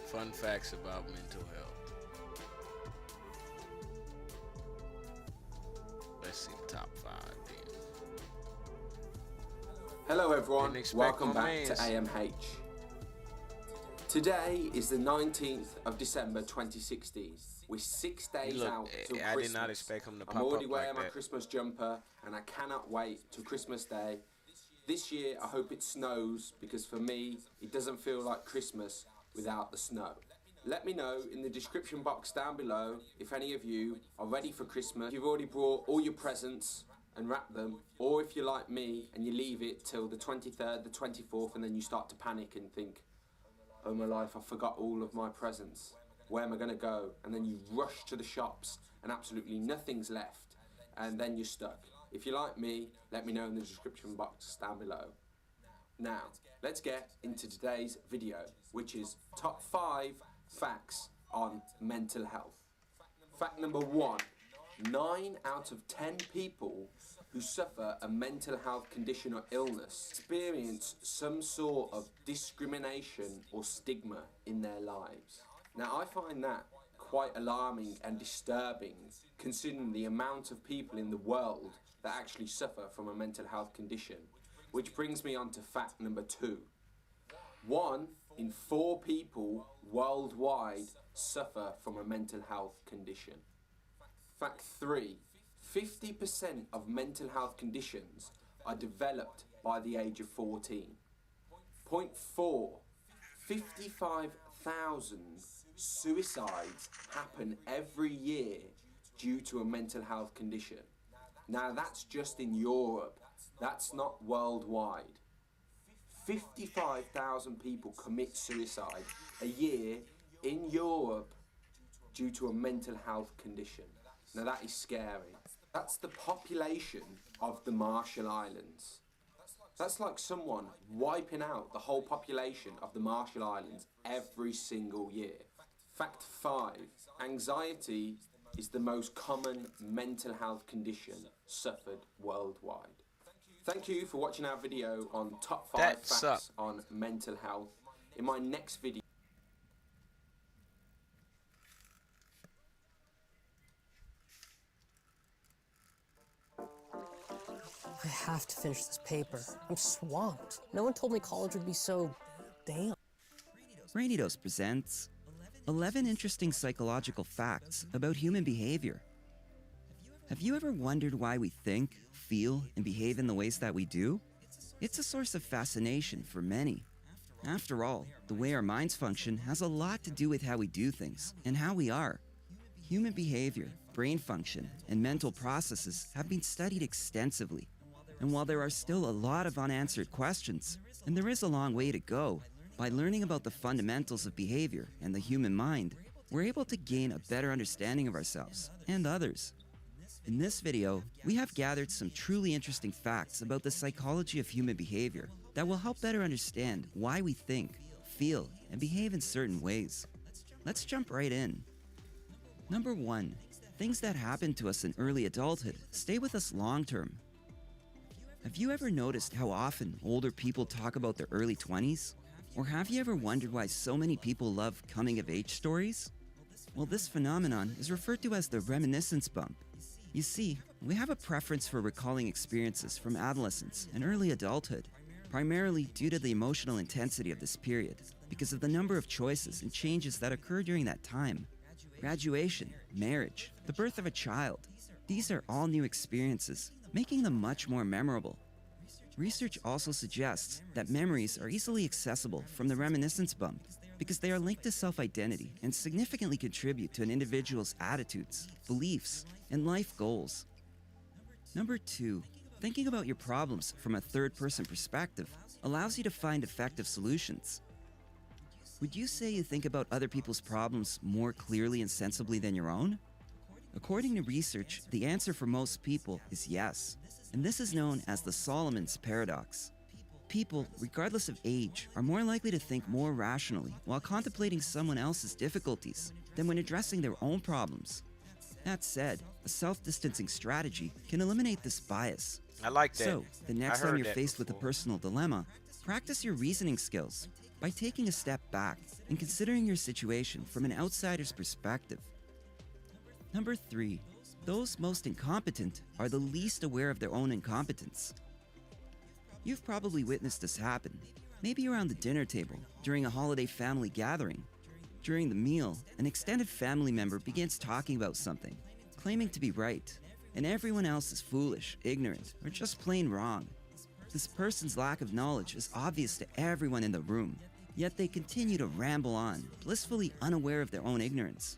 Fun facts about mental health. Let's see the top 5 then. Hello everyone, welcome back to AMH. Today is the 19th of December 2016. We're 6 days out till Christmas. I did not expect him to pop I'm already up wearing like my that. Christmas jumper and I cannot wait till Christmas Day. This year I hope it snows because for me it doesn't feel like Christmas without the snow. Let me know in the description box down below if any of you are ready for Christmas, if you've already brought all your presents and wrapped them, or if you're like me and you leave it till the 23rd, the 24th, and then you start to panic and think, oh my life, I forgot all of my presents. Where am I going to go? And then you rush to the shops and absolutely nothing's left, and then you're stuck. If you're like me, let me know in the description box down below. Now, let's get into today's video, which is top 5 facts on mental health. Fact number 1, 9 out of 10 people who suffer a mental health condition or illness experience some sort of discrimination or stigma in their lives. Now, I find that quite alarming and disturbing, considering the amount of people in the world that actually suffer from a mental health condition. Which brings me on to fact number 2. 1 in 4 people worldwide suffer from a mental health condition. Fact 3, 50% of mental health conditions are developed by the age of 14. Point 4, 55,000 suicides happen every year due to a mental health condition. Now that's just in Europe, that's not worldwide. 55,000 people commit suicide a year in Europe due to a mental health condition. Now that is scary. That's the population of the Marshall Islands. That's like someone wiping out the whole population of the Marshall Islands every single year. Fact 5, anxiety is the most common mental health condition suffered worldwide. Thank you for watching our video on top 5 facts on mental health. In my next video, have to finish this paper. I'm swamped. No one told me college would be so damn. Rainidos presents 11 interesting psychological facts about human behavior. Have you ever wondered why we think, feel, and behave in the ways that we do? It's a source of fascination for many. After all, the way our minds function has a lot to do with how we do things and how we are. Human behavior, brain function, and mental processes have been studied extensively. And while there are still a lot of unanswered questions, and there is a long way to go, by learning about the fundamentals of behavior and the human mind, we're able to gain a better understanding of ourselves and others. In this video, we have gathered some truly interesting facts about the psychology of human behavior that will help better understand why we think, feel, and behave in certain ways. Let's jump right in. Number 1. Things that happen to us in early adulthood stay with us long term. Have you ever noticed how often older people talk about their early 20s? Or have you ever wondered why so many people love coming-of-age stories? Well, this phenomenon is referred to as the reminiscence bump. You see, we have a preference for recalling experiences from adolescence and early adulthood, primarily due to the emotional intensity of this period, because of the number of choices and changes that occur during that time. Graduation, marriage, the birth of a child, these are all new experiences, making them much more memorable. Research also suggests that memories are easily accessible from the reminiscence bump because they are linked to self-identity and significantly contribute to an individual's attitudes, beliefs, and life goals. Number 2, thinking about your problems from a third-person perspective allows you to find effective solutions. Would you say you think about other people's problems more clearly and sensibly than your own? According to research, the answer for most people is yes, and this is known as the Solomon's paradox. People, regardless of age, are more likely to think more rationally while contemplating someone else's difficulties than when addressing their own problems. That said, a self-distancing strategy can eliminate this bias. I like that. So, the next I heard time you're that faced with a before. personal dilemma, practice your reasoning skills by taking a step back and considering your situation from an outsider's perspective. Number 3, those most incompetent are the least aware of their own incompetence. You've probably witnessed this happen, maybe around the dinner table, during a holiday family gathering. During the meal, an extended family member begins talking about something, claiming to be right, and everyone else is foolish, ignorant, or just plain wrong. This person's lack of knowledge is obvious to everyone in the room, yet they continue to ramble on, blissfully unaware of their own ignorance.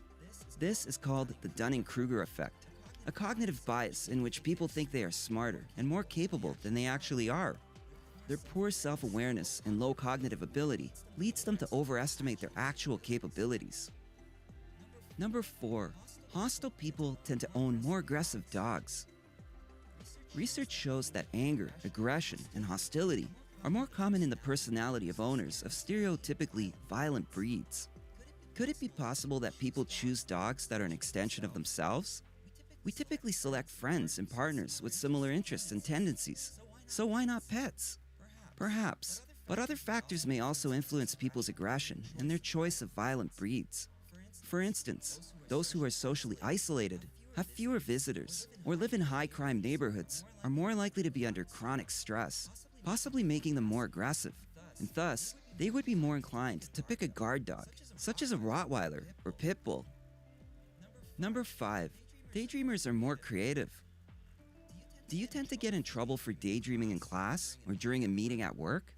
This is called the Dunning-Kruger effect, a cognitive bias in which people think they are smarter and more capable than they actually are. Their poor self-awareness and low cognitive ability leads them to overestimate their actual capabilities. Number 4, hostile people tend to own more aggressive dogs. Research shows that anger, aggression, and hostility are more common in the personality of owners of stereotypically violent breeds. Could it be possible that people choose dogs that are an extension of themselves? We typically select friends and partners with similar interests and tendencies, so why not pets? Perhaps, but other factors may also influence people's aggression and their choice of violent breeds. For instance, those who are socially isolated, have fewer visitors, or live in high-crime neighborhoods are more likely to be under chronic stress, possibly making them more aggressive, and thus, they would be more inclined to pick a guard dog, such as a Rottweiler or Pit Bull. Number 5, daydreamers are more creative. Do you tend to get in trouble for daydreaming in class or during a meeting at work?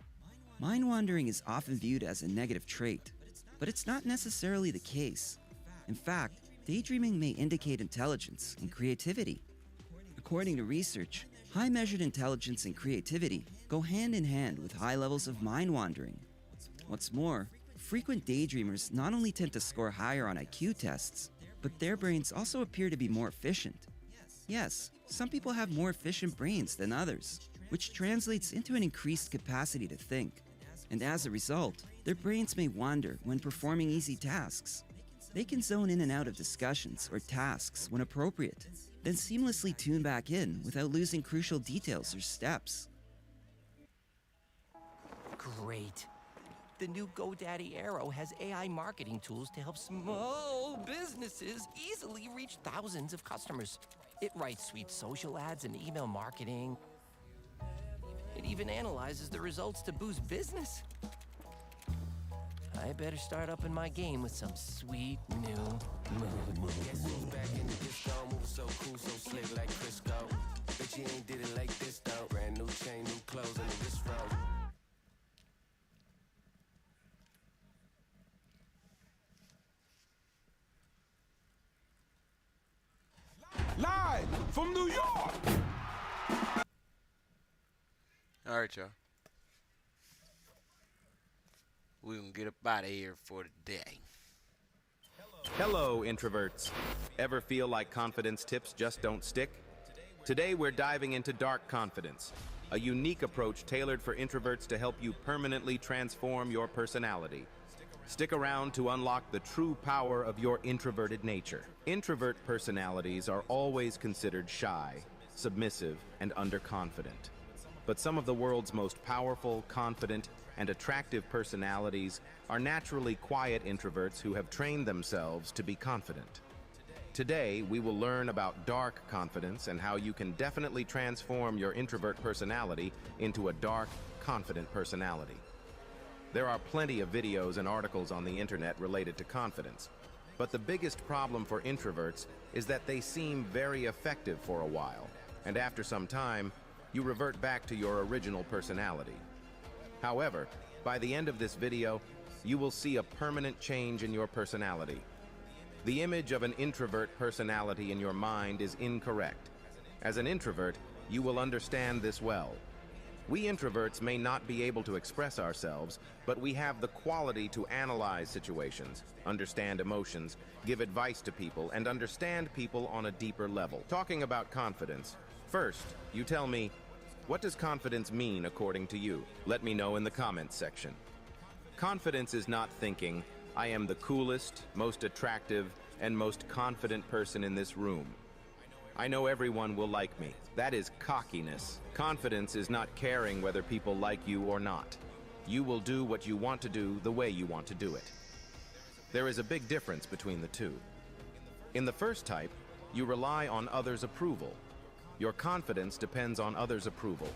Mind wandering is often viewed as a negative trait, but it's not necessarily the case. In fact, daydreaming may indicate intelligence and creativity. According to research, high measured intelligence and creativity go hand in hand with high levels of mind wandering. What's more, frequent daydreamers not only tend to score higher on IQ tests, but their brains also appear to be more efficient. Yes, some people have more efficient brains than others, which translates into an increased capacity to think. And as a result, their brains may wander when performing easy tasks. They can zone in and out of discussions or tasks when appropriate, then seamlessly tune back in without losing crucial details or steps. Great. The new GoDaddy Arrow has AI marketing tools to help small businesses easily reach thousands of customers. It writes sweet social ads and email marketing. even analyzes the results to boost business. I better start up in my game with some sweet new moves. Guess who's back in the disco, moving so cool, so slick like Crisco. Bet you ain't did it like this though. Brand new chain, new clothes, and a wrist roll. Live from New York. All right, y'all. We're gonna get up out of here for the day. Hello, introverts. Ever feel like confidence tips just don't stick? Today we're diving into dark confidence, a unique approach tailored for introverts to help you permanently transform your personality. Stick around to unlock the true power of your introverted nature. Introvert personalities are always considered shy, submissive, and underconfident. But some of the world's most powerful, confident, and attractive personalities are naturally quiet introverts who have trained themselves to be confident. Today, we will learn about dark confidence and how you can definitely transform your introvert personality into a dark, confident personality. There are plenty of videos and articles on the internet related to confidence, but the biggest problem for introverts is that they seem very effective for a while, and after some time, you revert back to your original personality. However, by the end of this video, you will see a permanent change in your personality. The image of an introvert personality in your mind is incorrect. As an introvert, you will understand this well. We introverts may not be able to express ourselves, but we have the quality to analyze situations, understand emotions, give advice to people, and understand people on a deeper level. Talking about confidence, first, you tell me, what does confidence mean according to you? Let me know in the comments section. Confidence is not thinking, I am the coolest, most attractive, and most confident person in this room. I know everyone will like me. That is cockiness. Confidence is not caring whether people like you or not. You will do what you want to do the way you want to do it. There is a big difference between the two. In the first type, you rely on others' approval. Your confidence depends on others' approval.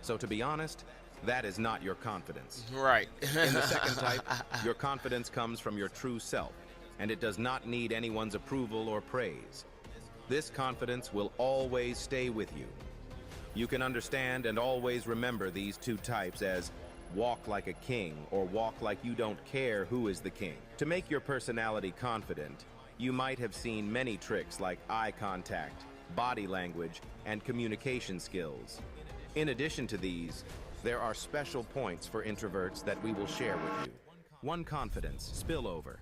So to be honest, that is not your confidence. Right. In the second type, your confidence comes from your true self, and it does not need anyone's approval or praise. This confidence will always stay with you. You can understand and always remember these two types as walk like a king or walk like you don't care who is the king. To make your personality confident, you might have seen many tricks like eye contact, body language, and communication skills. In addition to these, there are special points for introverts that we will share with you. 1. Confidence spillover,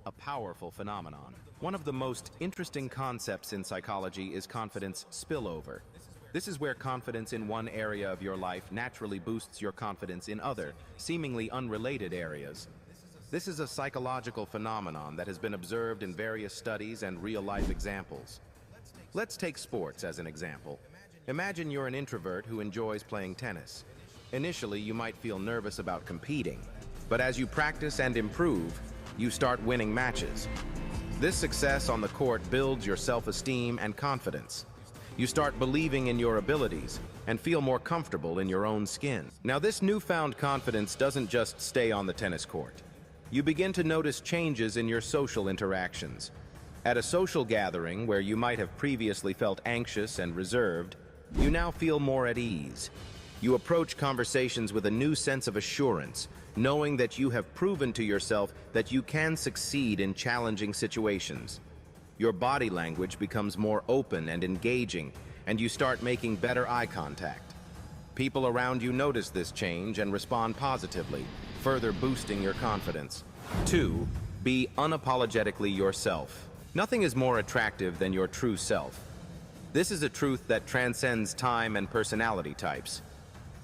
a powerful phenomenon. One of the most interesting concepts in psychology is confidence spillover. This is where confidence in one area of your life naturally boosts your confidence in other, seemingly unrelated areas. This is a psychological phenomenon that has been observed in various studies and real-life examples. Let's take sports as an example. Imagine you're an introvert who enjoys playing tennis. Initially, you might feel nervous about competing, but as you practice and improve, you start winning matches. This success on the court builds your self-esteem and confidence. You start believing in your abilities and feel more comfortable in your own skin. Now, this newfound confidence doesn't just stay on the tennis court. You begin to notice changes in your social interactions. At a social gathering where you might have previously felt anxious and reserved, you now feel more at ease. You approach conversations with a new sense of assurance, knowing that you have proven to yourself that you can succeed in challenging situations. Your body language becomes more open and engaging, and you start making better eye contact. People around you notice this change and respond positively, further boosting your confidence. 2. Be unapologetically yourself. Nothing is more attractive than your true self. This is a truth that transcends time and personality types.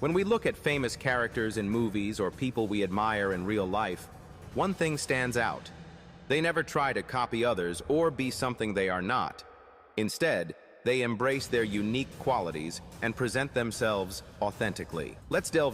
When we look at famous characters in movies or people we admire in real life, one thing stands out. They never try to copy others or be something they are not. Instead, they embrace their unique qualities and present themselves authentically. Let's delve